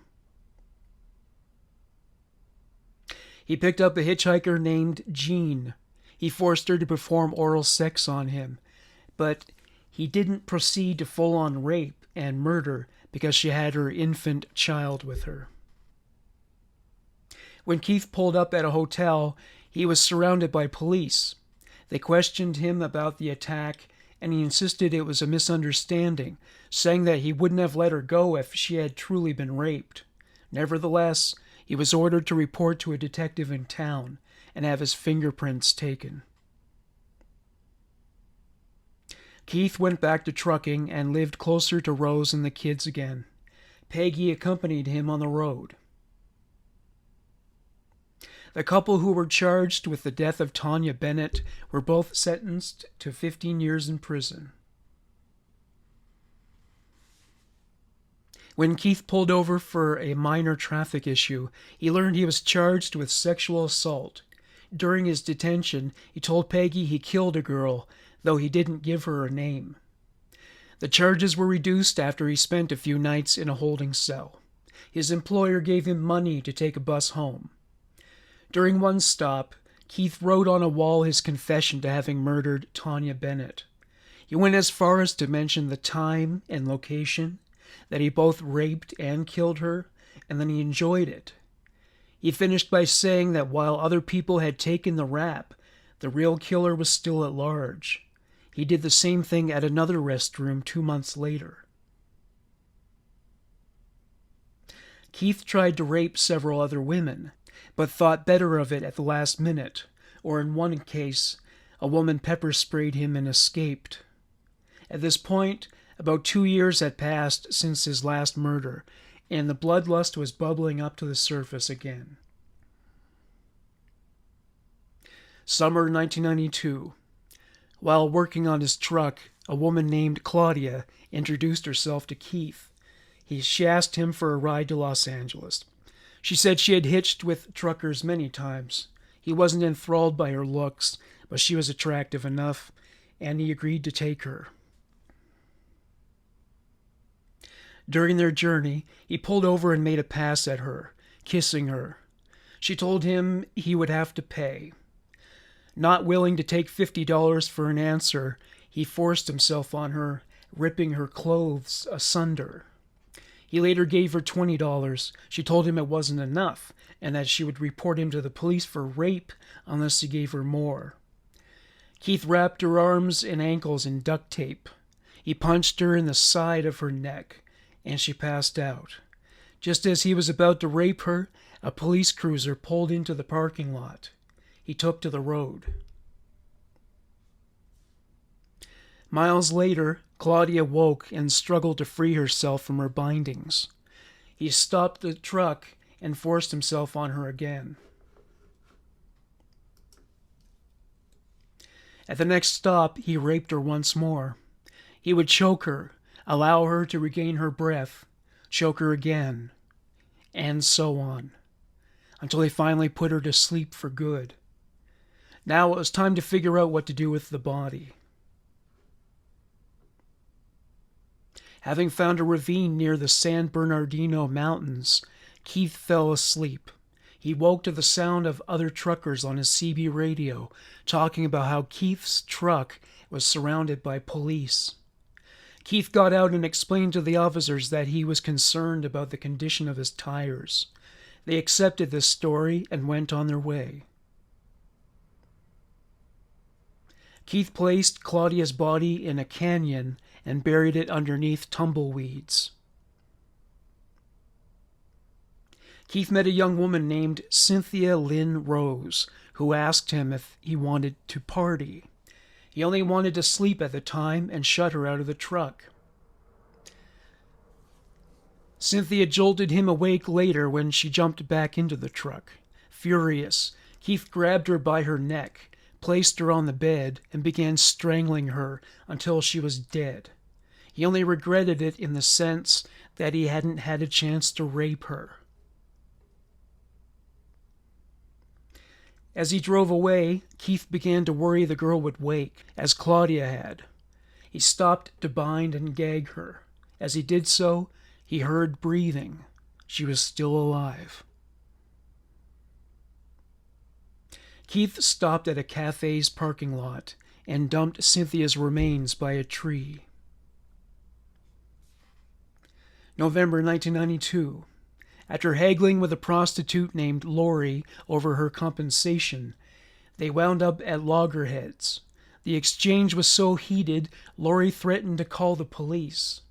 He picked up a hitchhiker named Jean. He forced her to perform oral sex on him, but he didn't proceed to full-on rape and murder because she had her infant child with her. When Keith pulled up at a hotel, he was surrounded by police. They questioned him about the attack, and he insisted it was a misunderstanding, saying that he wouldn't have let her go if she had truly been raped. Nevertheless, he was ordered to report to a detective in town and have his fingerprints taken. Keith went back to trucking and lived closer to Rose and the kids again. Peggy accompanied him on the road. The couple who were charged with the death of Tanya Bennett were both sentenced to 15 years in prison. When Keith pulled over for a minor traffic issue, he learned he was charged with sexual assault. During his detention, he told Peggy he killed a girl, though he didn't give her a name. The charges were reduced after he spent a few nights in a holding cell. His employer gave him money to take a bus home. During one stop, Keith wrote on a wall his confession to having murdered Tanya Bennett. He went as far as to mention the time and location, that he both raped and killed her, and that he enjoyed it. He finished by saying that while other people had taken the rap, the real killer was still at large. He did the same thing at another restroom 2 months later. Keith tried to rape several other women, but thought better of it at the last minute, or in one case, a woman pepper-sprayed him and escaped. At this point, about 2 years had passed since his last murder, and the bloodlust was bubbling up to the surface again. Summer 1992. While working on his truck, a woman named Claudia introduced herself to Keith. She asked him for a ride to Los Angeles. She said she had hitched with truckers many times. He wasn't enthralled by her looks, but she was attractive enough, and he agreed to take her. During their journey, he pulled over and made a pass at her, kissing her. She told him he would have to pay. Not willing to take $50 for an answer, he forced himself on her, ripping her clothes asunder. He later gave her $20. She told him it wasn't enough, and that she would report him to the police for rape unless he gave her more. Keith wrapped her arms and ankles in duct tape. He punched her in the side of her neck, and she passed out. Just as he was about to rape her, a police cruiser pulled into the parking lot. He took to the road. Miles later, Claudia woke and struggled to free herself from her bindings. He stopped the truck and forced himself on her again. At the next stop, he raped her once more. He would choke her, allow her to regain her breath, choke her again, and so on, until he finally put her to sleep for good. Now it was time to figure out what to do with the body. Having found a ravine near the San Bernardino Mountains, Keith fell asleep. He woke to the sound of other truckers on his CB radio talking about how Keith's truck was surrounded by police. Keith got out and explained to the officers that he was concerned about the condition of his tires. They accepted this story and went on their way. Keith placed Claudia's body in a canyon and buried it underneath tumbleweeds. Keith met a young woman named Cynthia Lynn Rose, who asked him if he wanted to party. He only wanted to sleep at the time and shut her out of the truck. Cynthia jolted him awake later when she jumped back into the truck. Furious, Keith grabbed her by her neck, placed her on the bed, and began strangling her until she was dead. He only regretted it in the sense that he hadn't had a chance to rape her. As he drove away, Keith began to worry the girl would wake, as Claudia had. He stopped to bind and gag her. As he did so, he heard breathing. She was still alive. Keith stopped at a cafe's parking lot and dumped Cynthia's remains by a tree. November 1992. After haggling with a prostitute named Lori over her compensation, they wound up at loggerheads. The exchange was so heated, Lori threatened to call the police.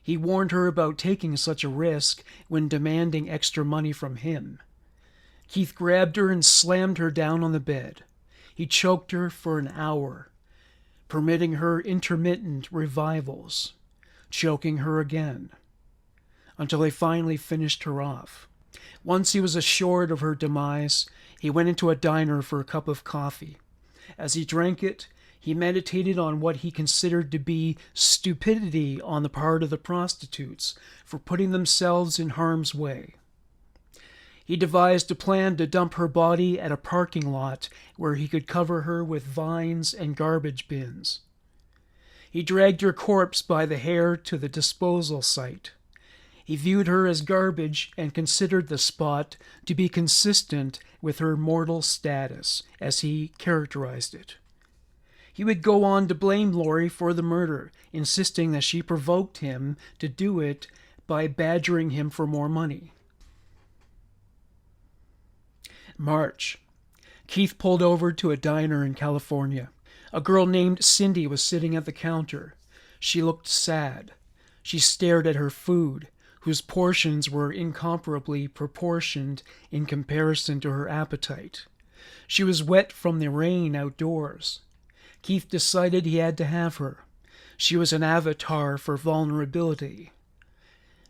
He warned her about taking such a risk when demanding extra money from him. Keith grabbed her and slammed her down on the bed. He choked her for an hour, permitting her intermittent revivals, choking her again, until he finally finished her off. Once he was assured of her demise, he went into a diner for a cup of coffee. As he drank it, he meditated on what he considered to be stupidity on the part of the prostitutes for putting themselves in harm's way. He devised a plan to dump her body at a parking lot where he could cover her with vines and garbage bins. He dragged her corpse by the hair to the disposal site. He viewed her as garbage and considered the spot to be consistent with her mortal status, as he characterized it. He would go on to blame Lori for the murder, insisting that she provoked him to do it by badgering him for more money. March. Keith pulled over to a diner in California. A girl named Cindy was sitting at the counter. She looked sad. She stared at her food, whose portions were incomparably proportioned in comparison to her appetite. She was wet from the rain outdoors. Keith decided he had to have her. She was an avatar for vulnerability.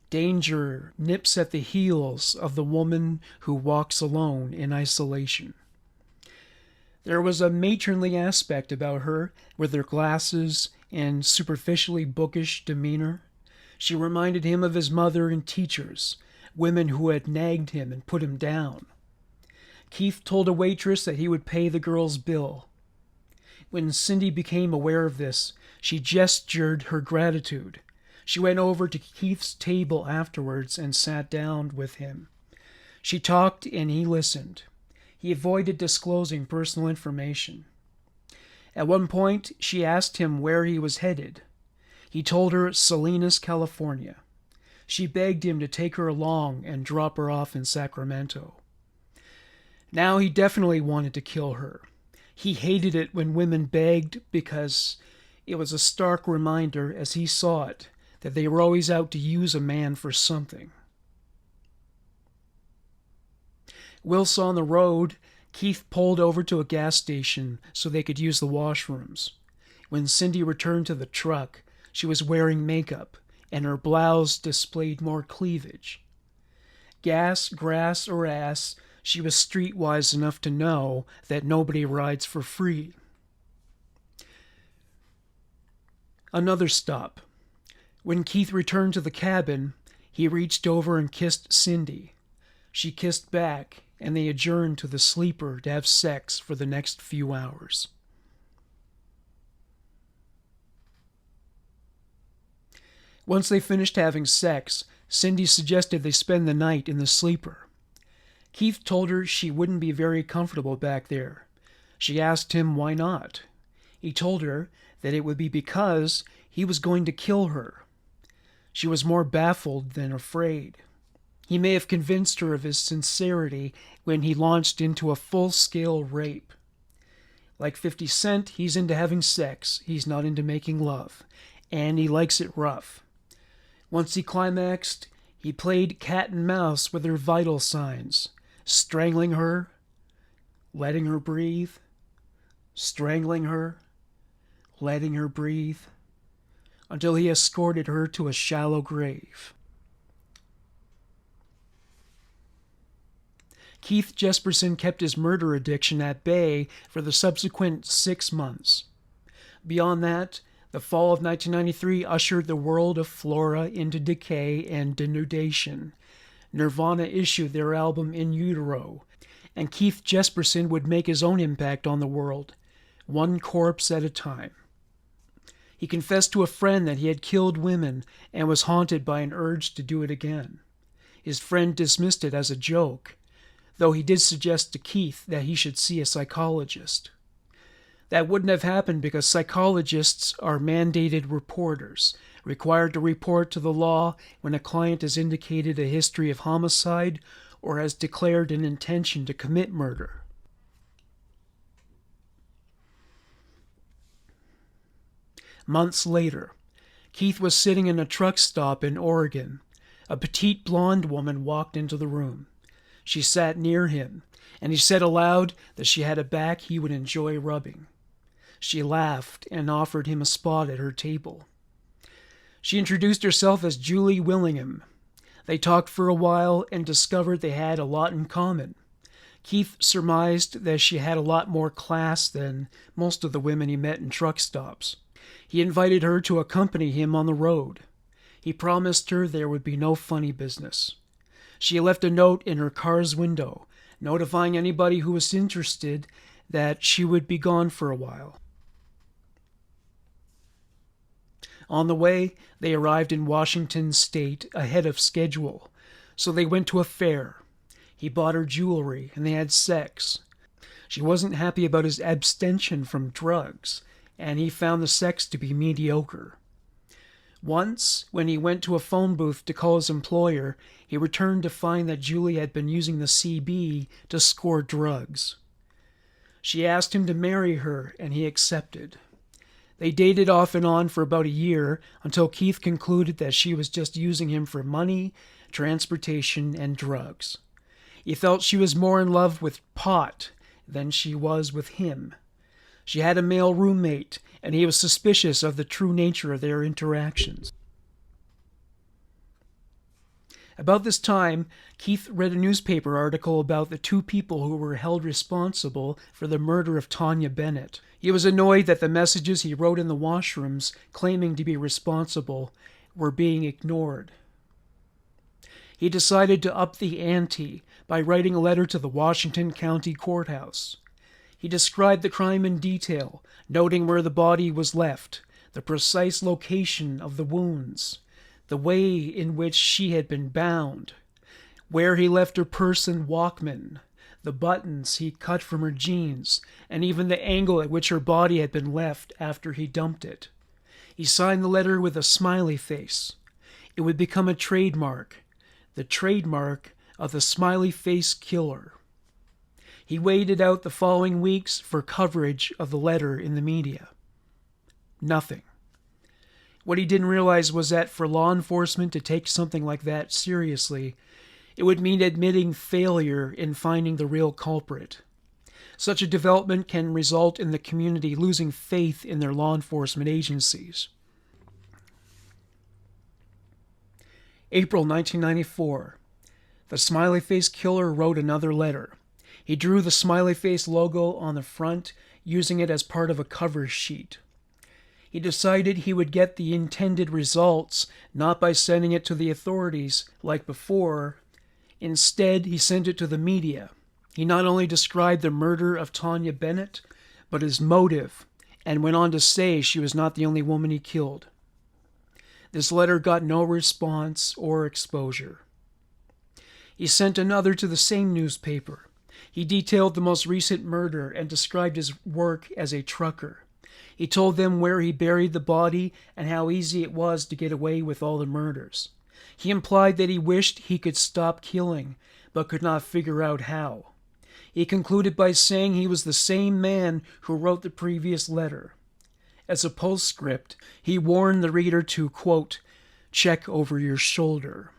Danger nips at the heels of the woman who walks alone in isolation. There was a matronly aspect about her, with her glasses and superficially bookish demeanor. She reminded him of his mother and teachers, women who had nagged him and put him down. Keith told a waitress that he would pay the girl's bill. When Cindy became aware of this, she gestured her gratitude. She went over to Keith's table afterwards and sat down with him. She talked and he listened. He avoided disclosing personal information. At one point, she asked him where he was headed. He told her Salinas, California. She begged him to take her along and drop her off in Sacramento. Now he definitely wanted to kill her. He hated it when women begged because it was a stark reminder, as he saw it, that they were always out to use a man for something. Whilst on the road, Keith pulled over to a gas station so they could use the washrooms. When Cindy returned to the truck, she was wearing makeup, and her blouse displayed more cleavage. Gas, grass, or ass, she was streetwise enough to know that nobody rides for free. Another stop. When Keith returned to the cabin, he reached over and kissed Cindy. She kissed back, and they adjourned to the sleeper to have sex for the next few hours. Once they finished having sex, Cindy suggested they spend the night in the sleeper. Keith told her she wouldn't be very comfortable back there. She asked him why not. He told her that it would be because he was going to kill her. She was more baffled than afraid. He may have convinced her of his sincerity when he launched into a full-scale rape. Like 50 Cent, he's into having sex. He's not into making love. And he likes it rough. Once he climaxed, He played cat and mouse with her vital signs, strangling her, letting her breathe, strangling her, letting her breathe, until he escorted her to a shallow grave. Keith Jesperson kept his murder addiction at bay for the subsequent 6 months. Beyond that, the fall of 1993 ushered the world of Flora into decay and denudation. Nirvana issued their album In Utero, and Keith Jesperson would make his own impact on the world, one corpse at a time. He confessed to a friend that he had killed women and was haunted by an urge to do it again. His friend dismissed it as a joke, though he did suggest to Keith that he should see a psychologist. That wouldn't have happened because psychologists are mandated reporters, required to report to the law when a client has indicated a history of homicide or has declared an intention to commit murder. Months later, Keith was sitting in a truck stop in Oregon. A petite blonde woman walked into the room. She sat near him, and he said aloud that she had a back he would enjoy rubbing. She laughed and offered him a spot at her table. She introduced herself as Julie Willingham. They talked for a while and discovered they had a lot in common. Keith surmised that she had a lot more class than most of the women he met in truck stops. He invited her to accompany him on the road. He promised her there would be no funny business. She left a note in her car's window, notifying anybody who was interested that she would be gone for a while. On the way, they arrived in Washington State ahead of schedule, so they went to a fair. He bought her jewelry, and they had sex. She wasn't happy about his abstention from drugs, and he found the sex to be mediocre. Once, when he went to a phone booth to call his employer, he returned to find that Julie had been using the CB to score drugs. She asked him to marry her, and he accepted. They dated off and on for about a year until Keith concluded that she was just using him for money, transportation, and drugs. He felt she was more in love with pot than she was with him. She had a male roommate, and he was suspicious of the true nature of their interactions. About this time, Keith read a newspaper article about the 2 people who were held responsible for the murder of Tanya Bennett. He was annoyed that the messages he wrote in the washrooms claiming to be responsible were being ignored. He decided to up the ante by writing a letter to the Washington County Courthouse. He described the crime in detail, noting where the body was left, the precise location of the wounds, the way in which she had been bound, where he left her purse and Walkman, the buttons he cut from her jeans, and even the angle at which her body had been left after he dumped it. He signed the letter with a smiley face. It would become a trademark, the trademark of the smiley face killer. He waited out the following weeks for coverage of the letter in the media. Nothing. What he didn't realize was that for law enforcement to take something like that seriously, it would mean admitting failure in finding the real culprit. Such a development can result in the community losing faith in their law enforcement agencies. April 1994. The smiley face killer wrote another letter. He drew the smiley face logo on the front, using it as part of a cover sheet. He decided he would get the intended results, not by sending it to the authorities like before. Instead, he sent it to the media. He not only described the murder of Tanya Bennett, but his motive, and went on to say she was not the only woman he killed. This letter got no response or exposure. He sent another to the same newspaper. He detailed the most recent murder and described his work as a trucker. He told them where he buried the body and how easy it was to get away with all the murders. He implied that he wished he could stop killing, but could not figure out how. He concluded by saying he was the same man who wrote the previous letter. As a postscript, he warned the reader to, quote, check over your shoulder.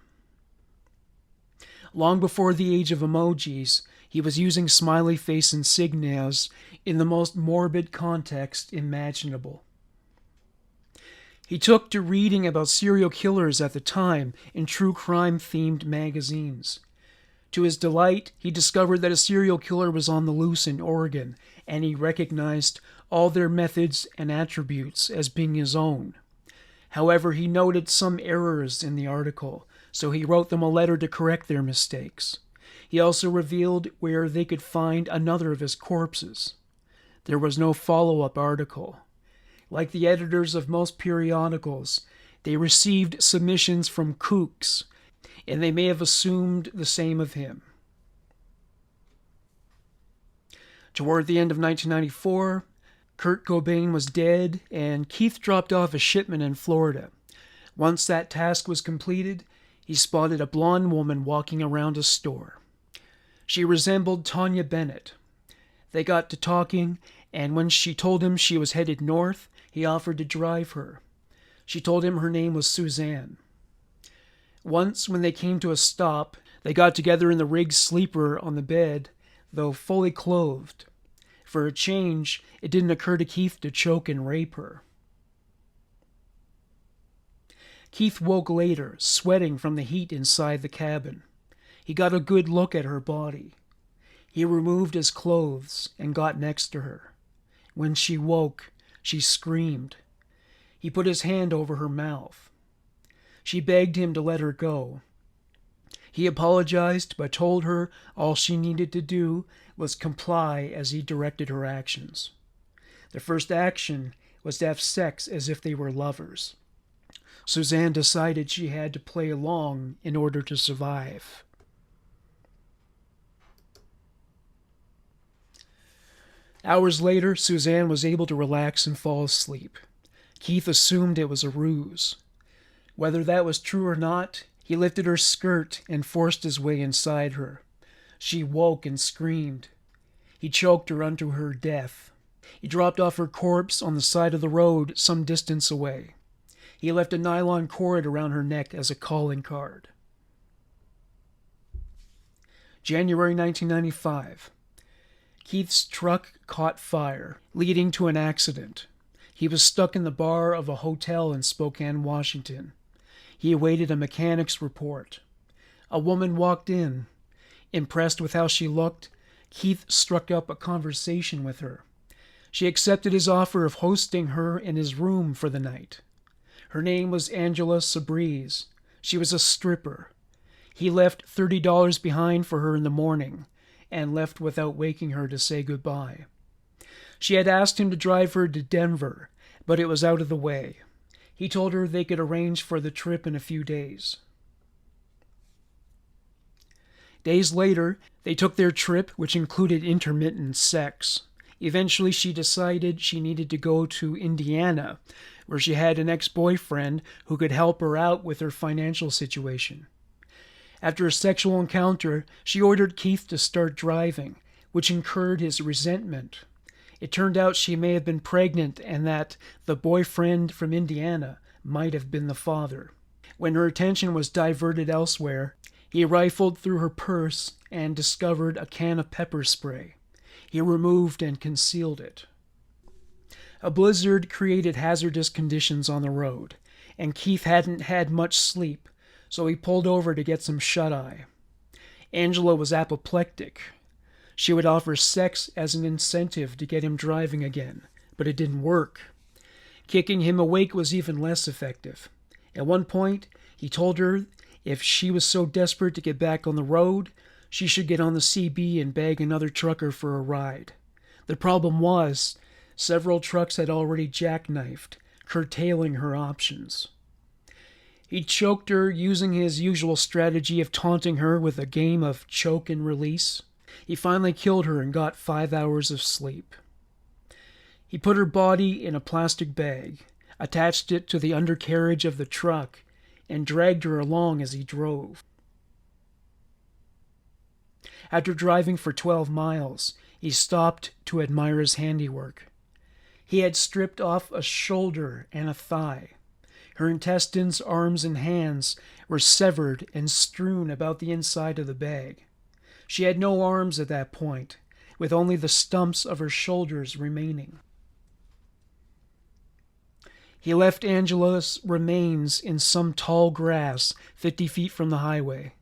Long before the age of emojis, he was using smiley face insignias in the most morbid context imaginable. He took to reading about serial killers at the time in true crime-themed magazines. To his delight, he discovered that a serial killer was on the loose in Oregon, and he recognized all their methods and attributes as being his own. However, he noted some errors in the article, so he wrote them a letter to correct their mistakes. He also revealed where they could find another of his corpses. There was no follow-up article. Like the editors of most periodicals, they received submissions from kooks, and they may have assumed the same of him. Toward the end of 1994, Kurt Cobain was dead, and Keith dropped off a shipment in Florida. Once that task was completed, he spotted a blonde woman walking around a store. She resembled Tanya Bennett. They got to talking, and when she told him she was headed north, he offered to drive her. She told him her name was Suzanne. Once, when they came to a stop, they got together in the rigged sleeper on the bed, though fully clothed. For a change, it didn't occur to Keith to choke and rape her. Keith woke later, sweating from the heat inside the cabin. He got a good look at her body. He removed his clothes and got next to her. When she woke, she screamed. He put his hand over her mouth. She begged him to let her go. He apologized, but told her all she needed to do was comply as he directed her actions. The first action was to have sex as if they were lovers. Suzanne decided she had to play along in order to survive. Hours later, Suzanne was able to relax and fall asleep. Keith assumed it was a ruse. Whether that was true or not, he lifted her skirt and forced his way inside her. She woke and screamed. He choked her unto her death. He dropped off her corpse on the side of the road some distance away. He left a nylon cord around her neck as a calling card. January 1995. Keith's truck caught fire, leading to an accident. He was stuck in the bar of a hotel in Spokane, Washington. He awaited a mechanic's report. A woman walked in. Impressed with how she looked, Keith struck up a conversation with her. She accepted his offer of hosting her in his room for the night. Her name was Angela Sabriz. She was a stripper. He left $30 behind for her in the morning and left without waking her to say goodbye. She had asked him to drive her to Denver, but it was out of the way. He told her they could arrange for the trip in a few days. Days later, they took their trip, which included intermittent sex. Eventually, she decided she needed to go to Indiana, where she had an ex-boyfriend who could help her out with her financial situation. After a sexual encounter, she ordered Keith to start driving, which incurred his resentment. It turned out she may have been pregnant and that the boyfriend from Indiana might have been the father. When her attention was diverted elsewhere, he rifled through her purse and discovered a can of pepper spray. He removed and concealed it. A blizzard created hazardous conditions on the road, and Keith hadn't had much sleep, so he pulled over to get some shut-eye. Angela was apoplectic. She would offer sex as an incentive to get him driving again, but it didn't work. Kicking him awake was even less effective. At one point, he told her if she was so desperate to get back on the road, she should get on the CB and beg another trucker for a ride. The problem was, several trucks had already jackknifed, curtailing her options. He choked her using his usual strategy of taunting her with a game of choke and release. He finally killed her and got 5 hours of sleep. He put her body in a plastic bag, attached it to the undercarriage of the truck, and dragged her along as he drove. After driving for 12 miles, he stopped to admire his handiwork. He had stripped off a shoulder and a thigh. Her intestines, arms, and hands were severed and strewn about the inside of the bag. She had no arms at that point, with only the stumps of her shoulders remaining. He left Angela's remains in some tall grass 50 feet from the highway.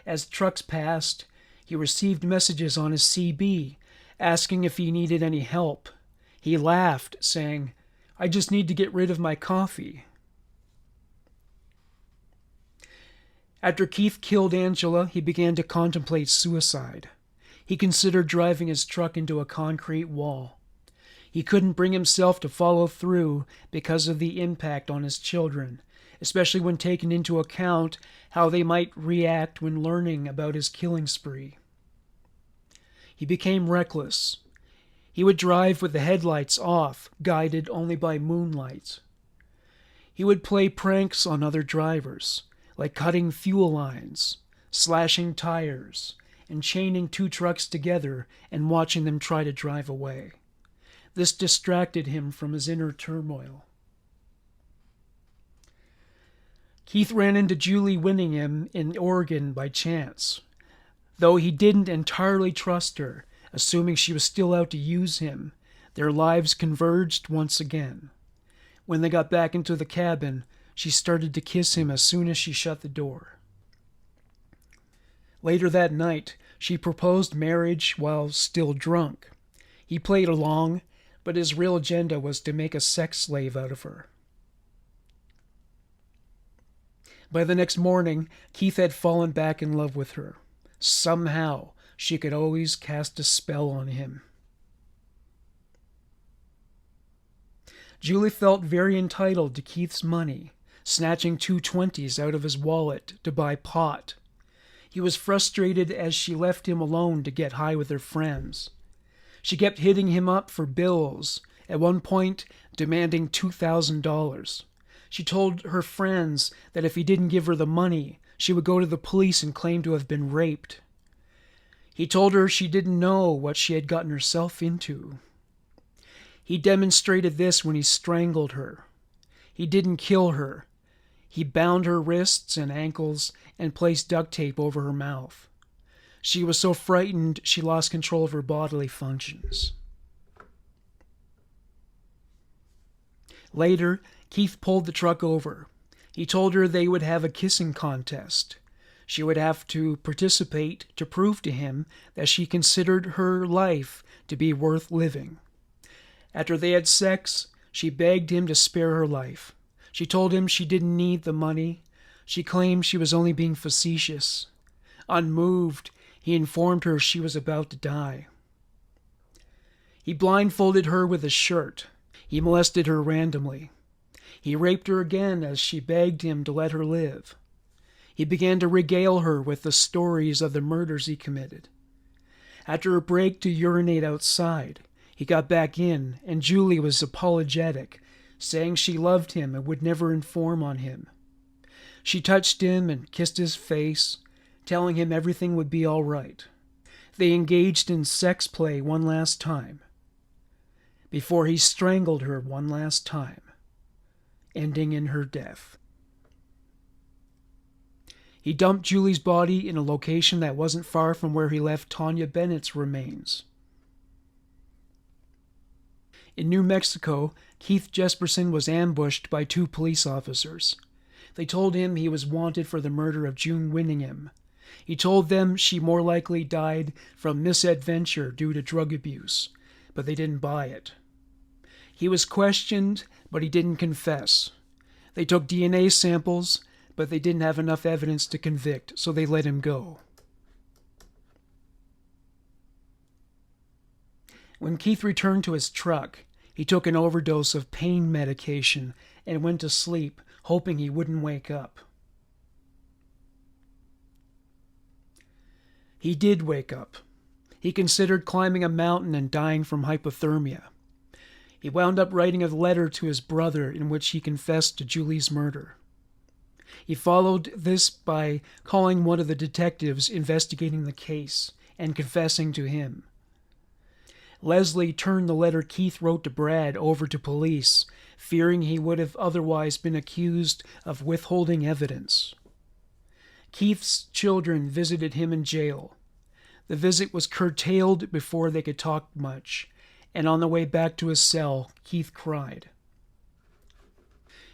As trucks passed, he received messages on his CB asking if he needed any help. He laughed, saying, "I just need to get rid of my coffee." After Keith killed Angela, he began to contemplate suicide. He considered driving his truck into a concrete wall. He couldn't bring himself to follow through because of the impact on his children, especially when taking into account how they might react when learning about his killing spree. He became reckless. He would drive with the headlights off, guided only by moonlight. He would play pranks on other drivers, like cutting fuel lines, slashing tires, and chaining two trucks together and watching them try to drive away. This distracted him from his inner turmoil. Keith ran into Julie Winningham in Oregon by chance. Though he didn't entirely trust her, assuming she was still out to use him, their lives converged once again. When they got back into the cabin, she started to kiss him as soon as she shut the door. Later that night, she proposed marriage while still drunk. He played along, but his real agenda was to make a sex slave out of her. By the next morning, Keith had fallen back in love with her. Somehow, she could always cast a spell on him. Julie felt very entitled to Keith's money, snatching 220s out of his wallet to buy pot. He was frustrated as she left him alone to get high with her friends. She kept hitting him up for bills, at one point demanding $2,000. She told her friends that if he didn't give her the money, she would go to the police and claim to have been raped. He told her she didn't know what she had gotten herself into. He demonstrated this when he strangled her. He didn't kill her. He bound her wrists and ankles and placed duct tape over her mouth. She was so frightened she lost control of her bodily functions. Later, Keith pulled the truck over. He told her they would have a kissing contest. She would have to participate to prove to him that she considered her life to be worth living. After they had sex, she begged him to spare her life. She told him she didn't need the money. She claimed she was only being facetious. Unmoved, he informed her she was about to die. He blindfolded her with a shirt. He molested her randomly. He raped her again as she begged him to let her live. He began to regale her with the stories of the murders he committed. After a break to urinate outside, he got back in, and Julie was apologetic, saying she loved him and would never inform on him. She touched him and kissed his face, telling him everything would be all right. They engaged in sex play one last time, before he strangled her one last time, ending in her death. He dumped Julie's body in a location that wasn't far from where he left Tanya Bennett's remains. In New Mexico, Keith Jesperson was ambushed by 2 police officers. They told him he was wanted for the murder of June Winningham. He told them she more likely died from misadventure due to drug abuse, but they didn't buy it. He was questioned, but he didn't confess. They took DNA samples, but they didn't have enough evidence to convict, so they let him go. When Keith returned to his truck, he took an overdose of pain medication and went to sleep, hoping he wouldn't wake up. He did wake up. He considered climbing a mountain and dying from hypothermia. He wound up writing a letter to his brother in which he confessed to Julie's murder. He followed this by calling one of the detectives investigating the case and confessing to him. Leslie turned the letter Keith wrote to Brad over to police, fearing he would have otherwise been accused of withholding evidence. Keith's children visited him in jail. The visit was curtailed before they could talk much, and on the way back to his cell, Keith cried.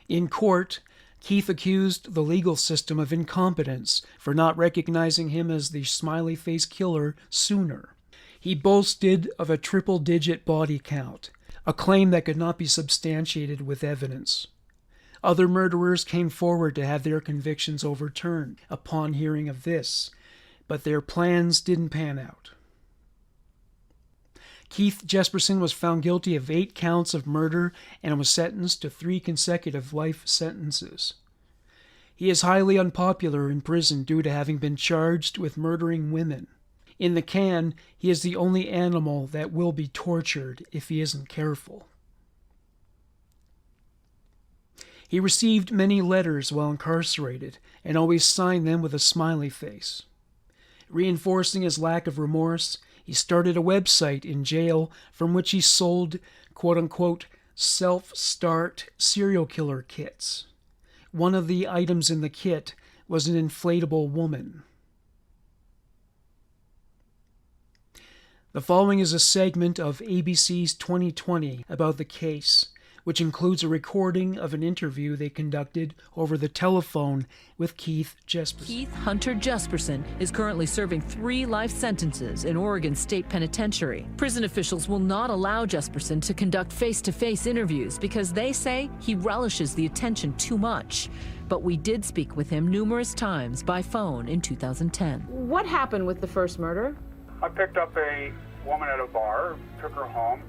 In court, Keith accused the legal system of incompetence for not recognizing him as the smiley-face killer sooner. He boasted of a triple-digit body count, a claim that could not be substantiated with evidence. Other murderers came forward to have their convictions overturned upon hearing of this, but their plans didn't pan out. Keith Jesperson was found guilty of 8 counts of murder and was sentenced to 3 consecutive life sentences. He is highly unpopular in prison due to having been charged with murdering women. In the can, he is the only animal that will be tortured if he isn't careful. He received many letters while incarcerated and always signed them with a smiley face. Reinforcing his lack of remorse, he started a website in jail from which he sold, quote-unquote, self-start serial killer kits. One of the items in the kit was an inflatable woman. The following is a segment of ABC's 2020 about the case, which includes a recording of an interview they conducted over the telephone with Keith Jesperson. Keith Hunter Jesperson is currently serving 3 life sentences in Oregon State Penitentiary. Prison officials will not allow Jesperson to conduct face-to-face interviews because they say he relishes the attention too much. But we did speak with him numerous times by phone in 2010. What happened with the first murder? I picked up a woman at a bar, took her home.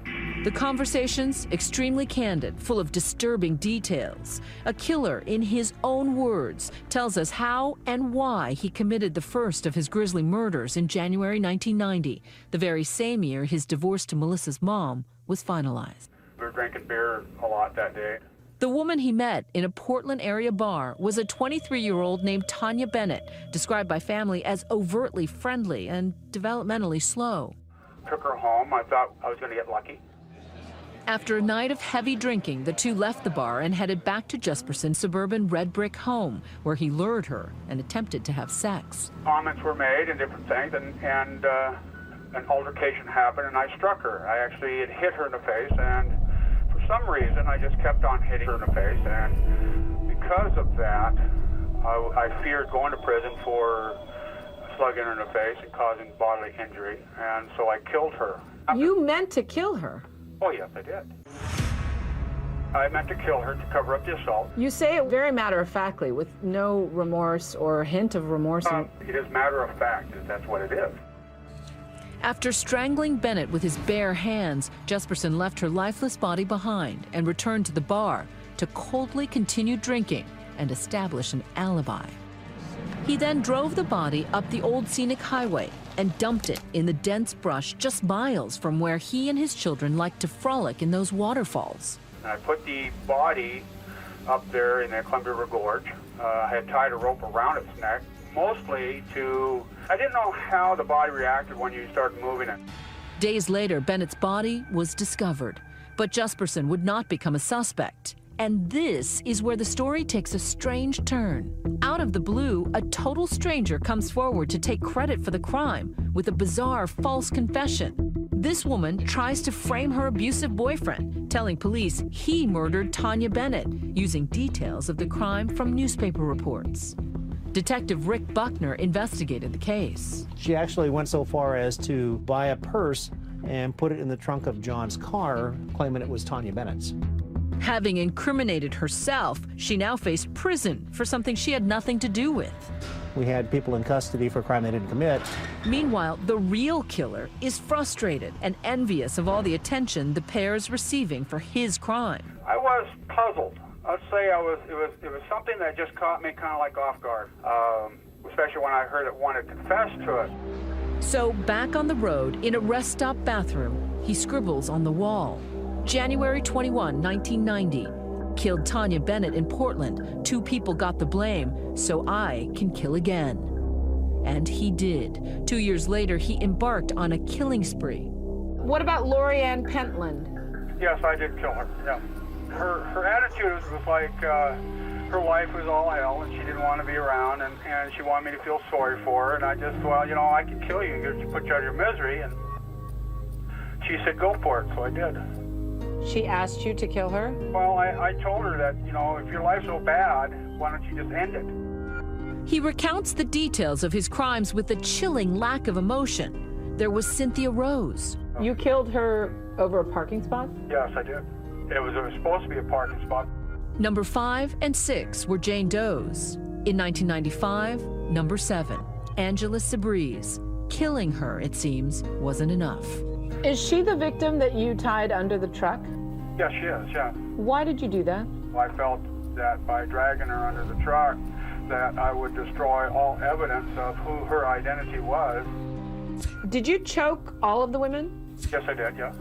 The conversations, extremely candid, full of disturbing details. A killer, in his own words, tells us how and why he committed the first of his grisly murders in January 1990, the very same year his divorce to Melissa's mom was finalized. We were drinking beer a lot that day. The woman he met in a Portland area bar was a 23-year-old named Tanya Bennett, described by family as overtly friendly and developmentally slow. Took her home. I thought I was going to get lucky. After a night of heavy drinking, the two left the bar and headed back to Jesperson's suburban red brick home, where he lured her and attempted to have sex. Comments were made and different things, and an altercation happened, and I struck her. I actually had hit her in the face, and for some reason, I just kept on hitting her in the face, and because of that, I feared going to prison for slugging her in the face and causing bodily injury, and so I killed her. You meant to kill her? Oh, yes, I did. I meant to kill her to cover up the assault. You say it very matter-of-factly, with no remorse or hint of remorse. It is matter of fact. That's what it is. After strangling Bennett with his bare hands, Jesperson left her lifeless body behind and returned to the bar to coldly continue drinking and establish an alibi. He then drove the body up the old scenic highway and dumped it in the dense brush just miles from where he and his children liked to frolic in those waterfalls. I put the body up there in the Columbia River Gorge. I had tied a rope around its neck, mostly I didn't know how the body reacted when you started moving it. Days later, Bennett's body was discovered, but Jesperson would not become a suspect. And this is where the story takes a strange turn. Out of the blue, a total stranger comes forward to take credit for the crime with a bizarre false confession. This woman tries to frame her abusive boyfriend, telling police he murdered Tanya Bennett, using details of the crime from newspaper reports. Detective Rick Buckner investigated the case. She actually went so far as to buy a purse and put it in the trunk of John's car, claiming it was Tanya Bennett's. Having incriminated herself, she now faced prison for something she had nothing to do with. We had people in custody for a crime they didn't commit. Meanwhile, the real killer is frustrated and envious of all the attention the pair is receiving for his crime. I was puzzled. I'd say it was something that just caught me kind of like off guard, especially when I heard that one had confessed to it. So back on the road, in a rest stop bathroom, he scribbles on the wall. January 21, 1990. Killed Tanya Bennett in Portland. 2 people got the blame, so I can kill again. And he did. 2 years later, he embarked on a killing spree. What about Lori Ann Pentland? Yes, I did kill her, yeah. her attitude was like her life was all hell and she didn't want to be around, and she wanted me to feel sorry for her, and I just, well, you know, I can kill you and put you out of your misery, and she said go for it, so I did. She asked you to kill her? Well, I told her that, you know, if your life's so bad, why don't you just end it? He recounts the details of his crimes with a chilling lack of emotion. There was Cynthia Rose. You killed her over a parking spot? Yes, I did. It was supposed to be a parking spot. Number 5 and 6 were Jane Doe's. In 1995, number 7, Angela Sabrese. Killing her, it seems, wasn't enough. Is she the victim that you tied under the truck? Yes, she is, yeah. Why did you do that? I felt that by dragging her under the truck, that I would destroy all evidence of who her identity was. Did you choke all of the women? Yes, I did, yeah.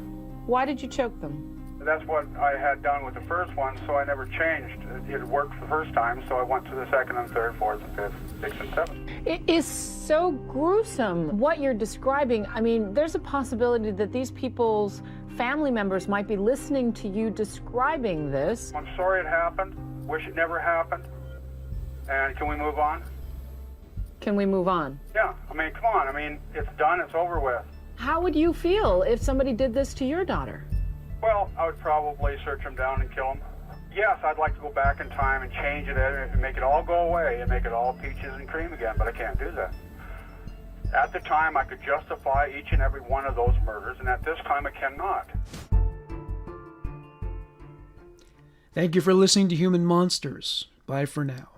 Why did you choke them? That's what I had done with the first one, so I never changed. It worked the first time, so I went to the second and third, fourth and fifth, sixth and seventh. It is so gruesome what you're describing. I mean, there's a possibility that these people's family members might be listening to you describing this. I'm sorry it happened. Wish it never happened. And can we move on? Can we move on? Yeah, I mean, come on. I mean, it's done, it's over with. How would you feel if somebody did this to your daughter? Well, I would probably search him down and kill him. Yes, I'd like to go back in time and change it and make it all go away and make it all peaches and cream again, but I can't do that. At the time, I could justify each and every one of those murders, and at this time, I cannot. Thank you for listening to Human Monsters. Bye for now.